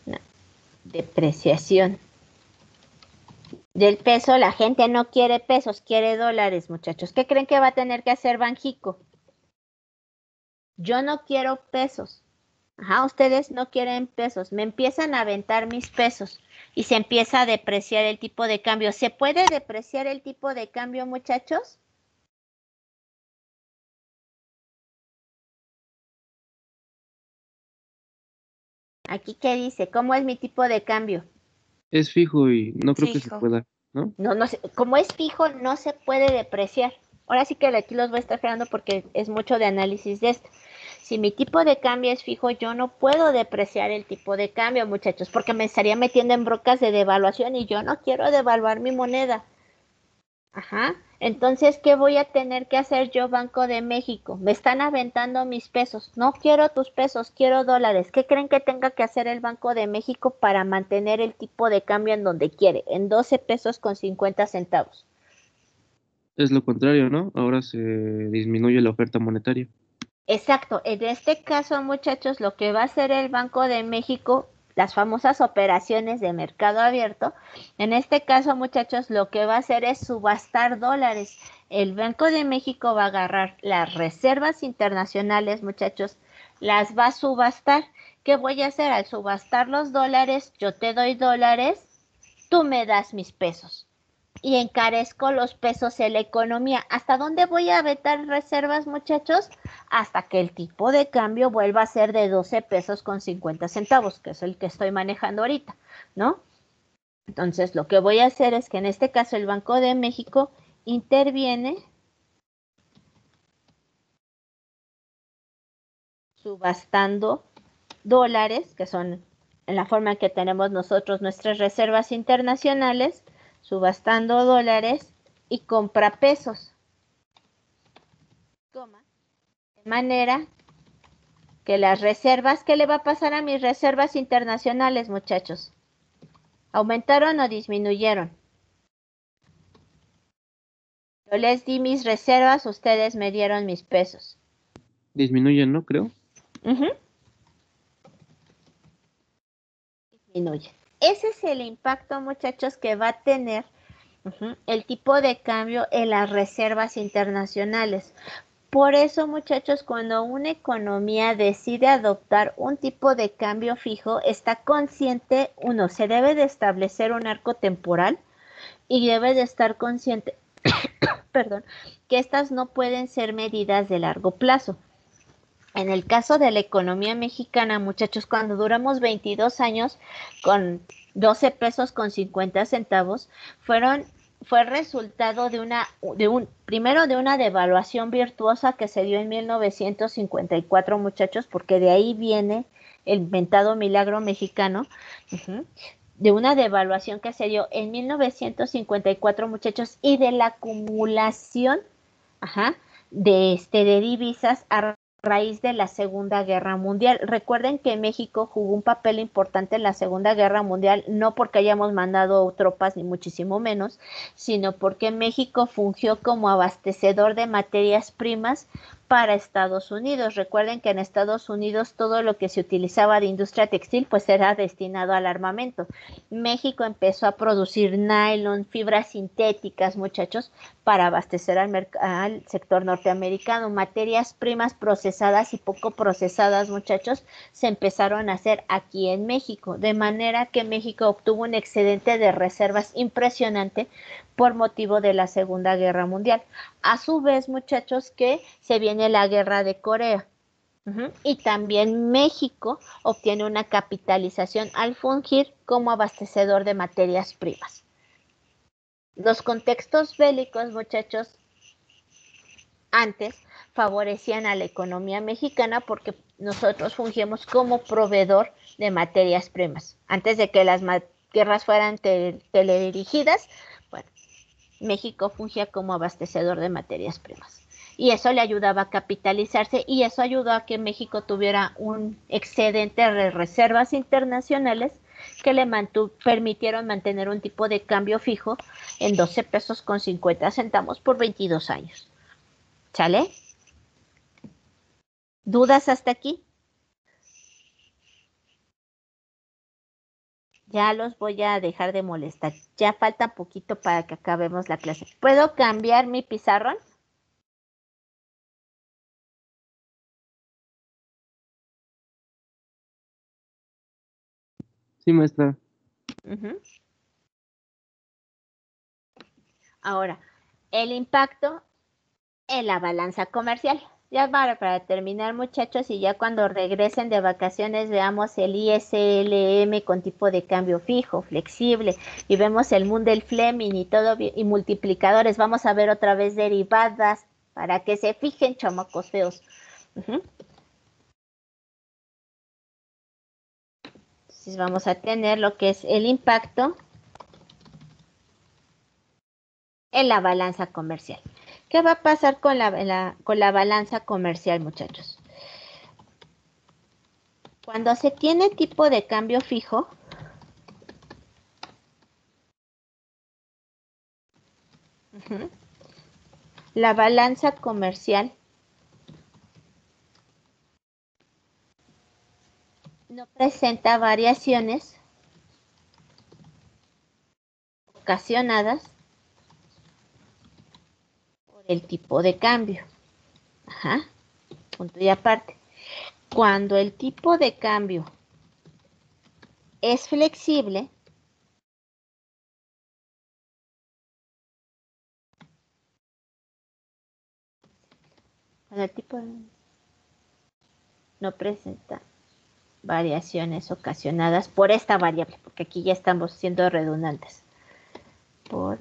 una depreciación del peso. La gente no quiere pesos, quiere dólares, muchachos. ¿Qué creen que va a tener que hacer Banjico? Yo no quiero pesos. Ajá, ustedes no quieren pesos. Me empiezan a aventar mis pesos y se empieza a depreciar el tipo de cambio. ¿Se puede depreciar el tipo de cambio, muchachos? Aquí, ¿qué dice? ¿Cómo es mi tipo de cambio? Es fijo y no creo que se Fijo. pueda, ¿no? No, como es fijo, no se puede depreciar. Ahora sí que aquí los voy a estar creando porque es mucho de análisis de esto. Si mi tipo de cambio es fijo, yo no puedo depreciar el tipo de cambio, muchachos, porque me estaría metiendo en brocas de devaluación y yo no quiero devaluar mi moneda. Ajá. Entonces, ¿qué voy a tener que hacer yo, Banco de México? Me están aventando mis pesos. No quiero tus pesos, quiero dólares. ¿Qué creen que tenga que hacer el Banco de México para mantener el tipo de cambio en donde quiere? En 12 pesos con 50 centavos. Es lo contrario, ¿no? Ahora se disminuye la oferta monetaria. Exacto. En este caso, muchachos, lo que va a hacer el Banco de México, las famosas operaciones de mercado abierto, en este caso, muchachos, lo que va a hacer es subastar dólares. El Banco de México va a agarrar las reservas internacionales, muchachos, las va a subastar. ¿Qué voy a hacer? Al subastar los dólares, yo te doy dólares, tú me das mis pesos. Y encarezco los pesos en la economía. ¿Hasta dónde voy a vetar reservas, muchachos? Hasta que el tipo de cambio vuelva a ser de 12 pesos con 50 centavos, que es el que estoy manejando ahorita, ¿no? Entonces, lo que voy a hacer es que en este caso el Banco de México interviene subastando dólares, que son en la forma en que tenemos nosotros nuestras reservas internacionales, subastando dólares y compra pesos. De manera que las reservas, ¿qué le va a pasar a mis reservas internacionales, muchachos? ¿Aumentaron o disminuyeron? Yo les di mis reservas, ustedes me dieron mis pesos. Disminuyen, ¿no? Creo. Disminuyen. Ese es el impacto, muchachos, que va a tener el tipo de cambio en las reservas internacionales. Por eso, muchachos, cuando una economía decide adoptar un tipo de cambio fijo, está consciente, uno, se debe de establecer un arco temporal y debe de estar consciente, perdón, que estas no pueden ser medidas de largo plazo. En el caso de la economía mexicana, muchachos, cuando duramos 22 años con 12 pesos con 50 centavos, fue resultado primero de una devaluación virtuosa que se dio en 1954, muchachos, porque de ahí viene el inventado milagro mexicano, de una devaluación que se dio en 1954, muchachos, y de la acumulación, de divisas a raíz de la Segunda Guerra Mundial. Recuerden que México jugó un papel importante en la Segunda Guerra Mundial, no porque hayamos mandado tropas ni muchísimo menos, sino porque México fungió como abastecedor de materias primas para Estados Unidos. Recuerden que en Estados Unidos todo lo que se utilizaba de industria textil pues era destinado al armamento. México empezó a producir nylon, fibras sintéticas, muchachos, para abastecer al sector norteamericano. Materias primas procesadas y poco procesadas, muchachos, se empezaron a hacer aquí en México, de manera que México obtuvo un excedente de reservas impresionante por motivo de la Segunda Guerra Mundial. A su vez, muchachos, que se viene la Guerra de Corea. Y también México obtiene una capitalización al fungir como abastecedor de materias primas. Los contextos bélicos, muchachos, antes favorecían a la economía mexicana porque nosotros fungimos como proveedor de materias primas. Antes de que las guerras fueran teledirigidas, bueno, México fungía como abastecedor de materias primas. y eso le ayudaba a capitalizarse y eso ayudó a que México tuviera un excedente de reservas internacionales que le permitieron mantener un tipo de cambio fijo en 12 pesos con 50 centavos por 22 años. ¿Sale? ¿Dudas hasta aquí? Ya los voy a dejar de molestar. Ya falta poquito para que acabemos la clase. ¿Puedo cambiar mi pizarrón? Sí, maestra. Ahora, el impacto en la balanza comercial. Ya para terminar, muchachos, y ya cuando regresen de vacaciones veamos el ISLM con tipo de cambio fijo, flexible, y vemos el Mundell Fleming y todo, y multiplicadores. Vamos a ver otra vez derivadas para que se fijen, chamacos feos. Entonces vamos a tener lo que es el impacto en la balanza comercial. ¿Qué va a pasar con la balanza comercial, muchachos? Cuando se tiene tipo de cambio fijo, la balanza comercial no presenta variaciones ocasionadas por el tipo de cambio. Punto y aparte. Cuando el tipo de cambio es flexible, cuando el tipo no presenta variaciones ocasionadas por esta variable, porque aquí ya estamos siendo redundantes, por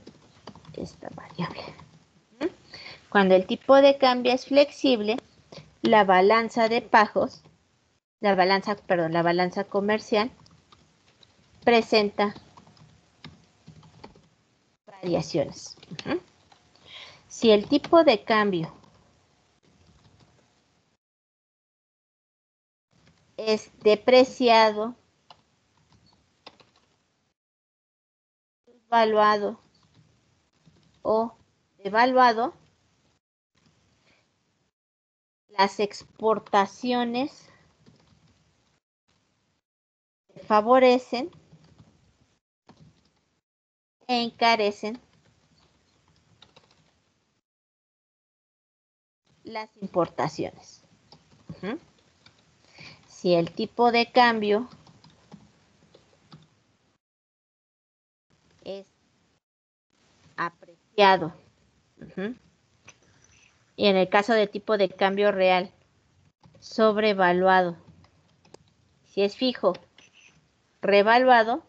esta variable. Cuando el tipo de cambio es flexible, la balanza de pagos, la balanza comercial presenta variaciones. Si el tipo de cambio es depreciado, valuado o devaluado, las exportaciones favorecen e encarecen las importaciones. Si el tipo de cambio es apreciado, y en el caso de tipo de cambio real, sobrevaluado, si es fijo, revaluado,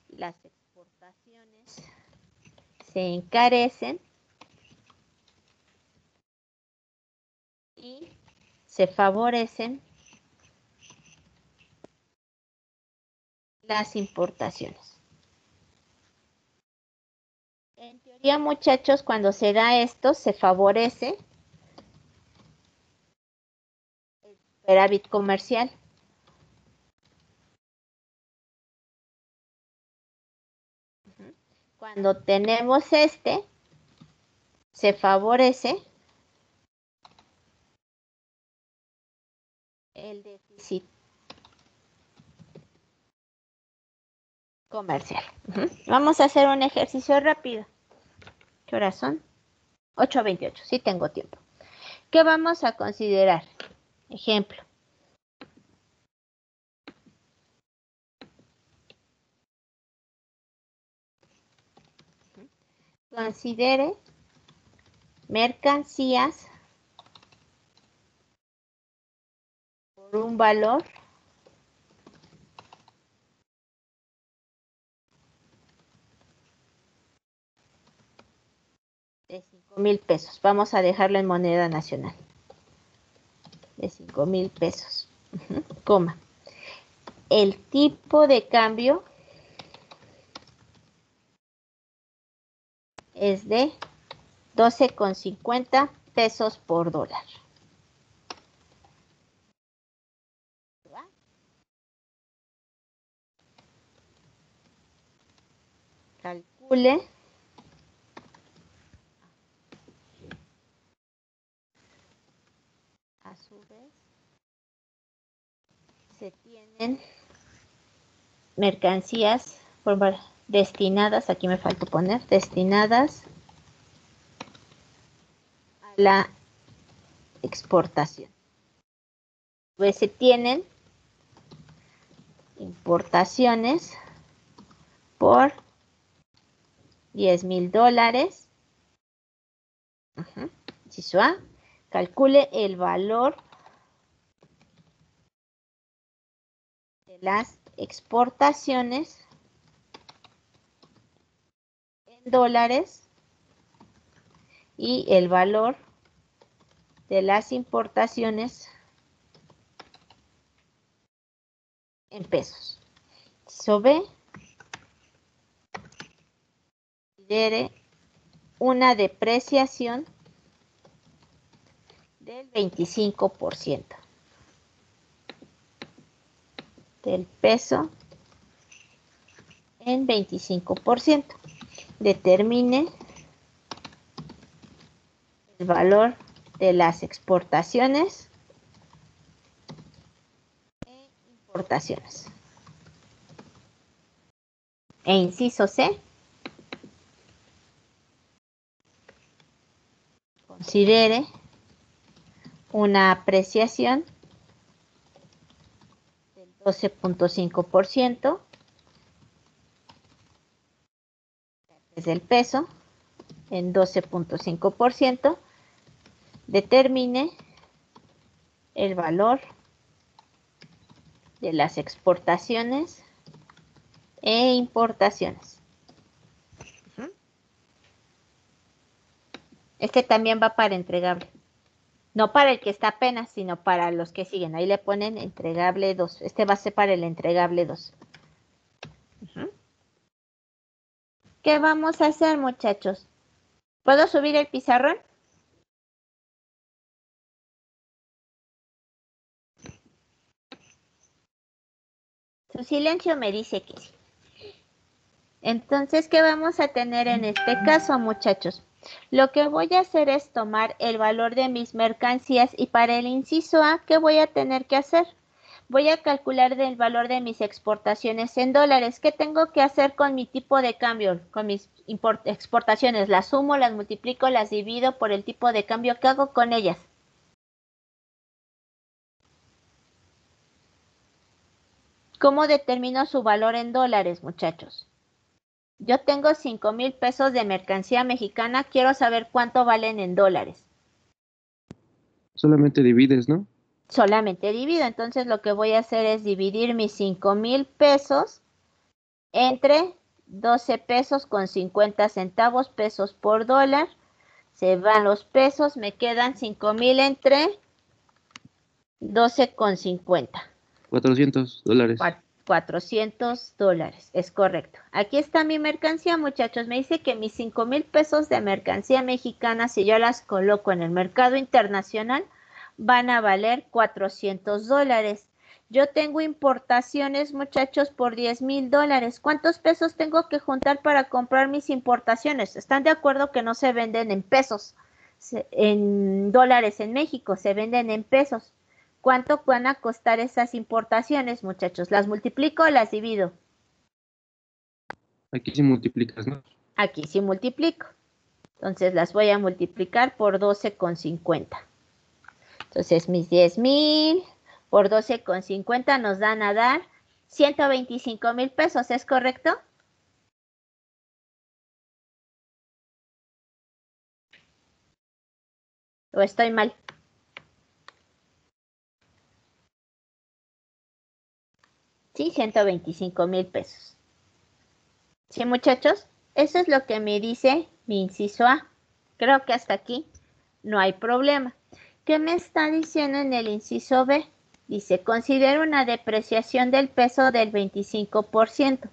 las exportaciones se encarecen y se favorecen las importaciones. En teoría, muchachos, cuando se da esto, se favorece el superávit comercial. Cuando tenemos se favorece el déficit comercial. Vamos a hacer un ejercicio rápido. ¿Qué horas son? 8:28, sí tengo tiempo. ¿Qué vamos a considerar? Ejemplo. Considere mercancías por un valor de 5,000 pesos. Vamos a dejarlo en moneda nacional. De 5,000 pesos. Coma. El tipo de cambio es de 12,50 pesos por dólar. Calcule a su vez se tienen mercancías destinadas, aquí me faltó poner, destinadas a la exportación. Pues se tienen importaciones por $10,000. Inciso A, calcule el valor de las exportaciones en dólares y el valor de las importaciones en pesos. Inciso B, considere una depreciación del 25% del peso en 25%. Determine el valor de las exportaciones e importaciones. E inciso C, considere una apreciación del 12,5% del peso en 12,5%. Determine el valor de las exportaciones e importaciones. Este también va para entregable. No para el que está apenas, sino para los que siguen. Ahí le ponen entregable 2. Este va a ser para el entregable 2. ¿Qué vamos a hacer, muchachos? ¿Puedo subir el pizarrón? Su silencio me dice que sí. Entonces, ¿qué vamos a tener en este caso, muchachos? Lo que voy a hacer es tomar el valor de mis mercancías y para el inciso A, ¿qué voy a tener que hacer? Voy a calcular el valor de mis exportaciones en dólares. ¿Qué tengo que hacer con mi tipo de cambio? Con mis exportaciones. Las sumo, las multiplico, las divido por el tipo de cambio. ¿Qué hago con ellas? ¿Cómo determino su valor en dólares, muchachos? Yo tengo 5,000 pesos de mercancía mexicana. Quiero saber cuánto valen en dólares. Solamente divides, ¿no? Solamente divido. Entonces lo que voy a hacer es dividir mis 5,000 pesos entre 12 pesos con 50 centavos, pesos por dólar. Se van los pesos, me quedan 5,000 entre 12,50. $400. $400, es correcto. Aquí está mi mercancía, muchachos. Me dice que mis 5,000 pesos de mercancía mexicana, si yo las coloco en el mercado internacional, van a valer $400. Yo tengo importaciones, muchachos, por $10,000. ¿Cuántos pesos tengo que juntar para comprar mis importaciones? ¿Están de acuerdo que no se venden en pesos, en dólares en México? Se venden en pesos. ¿Cuánto van a costar esas importaciones, muchachos? ¿Las multiplico o las divido? Aquí sí multiplicas, ¿no? Aquí sí multiplico. Entonces las voy a multiplicar por 12,50. Entonces mis 10,000 por 12,50 nos dan a dar 125,000 pesos, ¿es correcto? ¿O estoy mal? Sí, 125,000 pesos. ¿Sí, muchachos? Eso es lo que me dice mi inciso A. Creo que hasta aquí no hay problema. ¿Qué me está diciendo en el inciso B? Dice, considera una depreciación del peso del 25%.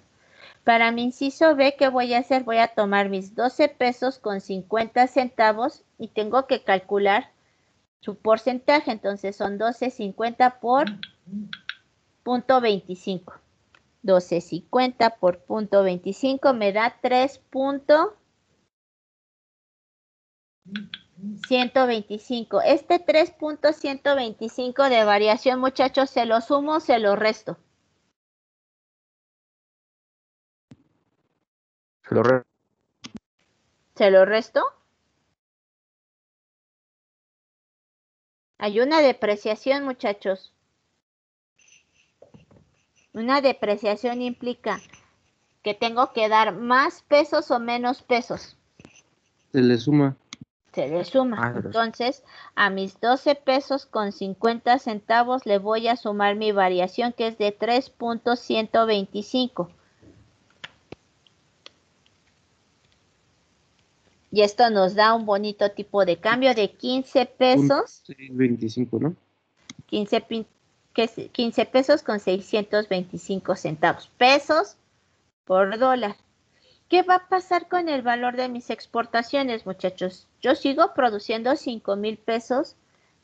Para mi inciso B, ¿qué voy a hacer? Voy a tomar mis 12 pesos con 50 centavos y tengo que calcular su porcentaje. Entonces son 12.50 por .25. 12.50 por .25 me da 3.125. Este 3.125 de variación, muchachos, ¿se lo sumo o se lo resto? ¿Se lo resto? Hay una depreciación, muchachos. Una depreciación implica que tengo que dar más pesos o menos pesos. Se le suma. Se le suma. Entonces, a mis 12 pesos con 50 centavos le voy a sumar mi variación, que es de 3.125. Y esto nos da un bonito tipo de cambio de 15 pesos. 25, ¿no? 15 pesos con 625 centavos. Pesos por dólar. ¿Qué va a pasar con el valor de mis exportaciones, muchachos? Yo sigo produciendo 5,000 pesos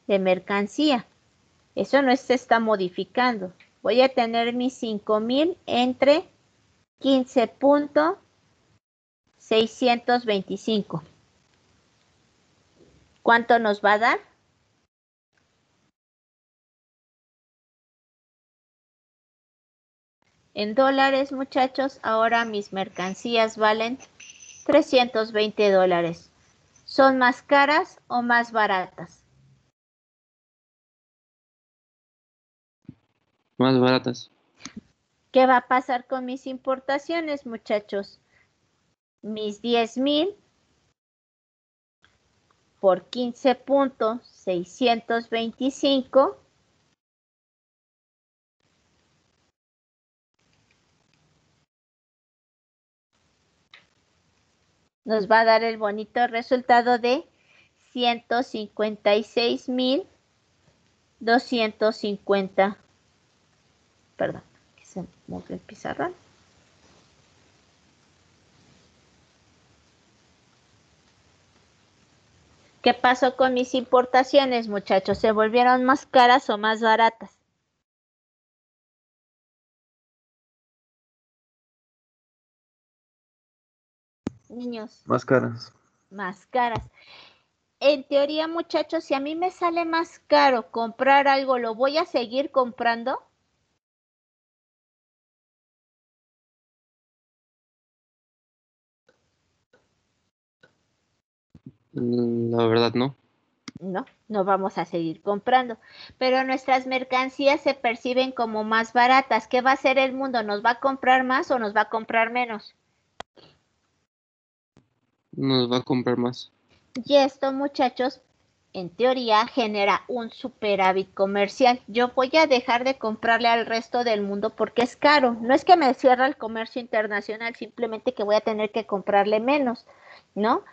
de mercancía. Eso no se está modificando. Voy a tener mis 5,000 entre 15.625. ¿Cuánto nos va a dar? En dólares, muchachos, ahora mis mercancías valen $320. ¿Son más caras o más baratas? Más baratas. ¿Qué va a pasar con mis importaciones, muchachos? Mis 10,000 por 15.625 nos va a dar el bonito resultado de 156.250. Perdón, que se movió el pizarrón. ¿Qué pasó con mis importaciones, muchachos? ¿Se volvieron más caras o más baratas? Niños. Más caras. Más caras. En teoría, muchachos, si a mí me sale más caro comprar algo, ¿lo voy a seguir comprando? La verdad, no. No, no vamos a seguir comprando. Pero nuestras mercancías se perciben como más baratas. ¿Qué va a hacer el mundo? ¿Nos va a comprar más o nos va a comprar menos? Nos va a comprar más. Y esto, muchachos, en teoría genera un superávit comercial. Yo voy a dejar de comprarle al resto del mundo porque es caro. No es que me cierre el comercio internacional, simplemente que voy a tener que comprarle menos, ¿no?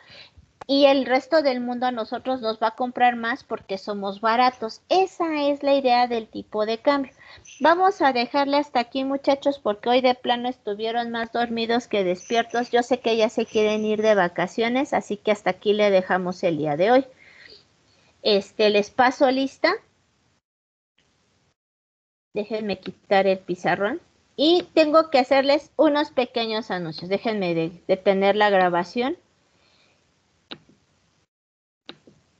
Y el resto del mundo a nosotros nos va a comprar más porque somos baratos. Esa es la idea del tipo de cambio. Vamos a dejarle hasta aquí, muchachos, porque hoy de plano estuvieron más dormidos que despiertos. Yo sé que ya se quieren ir de vacaciones, así que hasta aquí le dejamos el día de hoy. Les paso lista. Déjenme quitar el pizarrón. Y tengo que hacerles unos pequeños anuncios. Déjenme detener la grabación.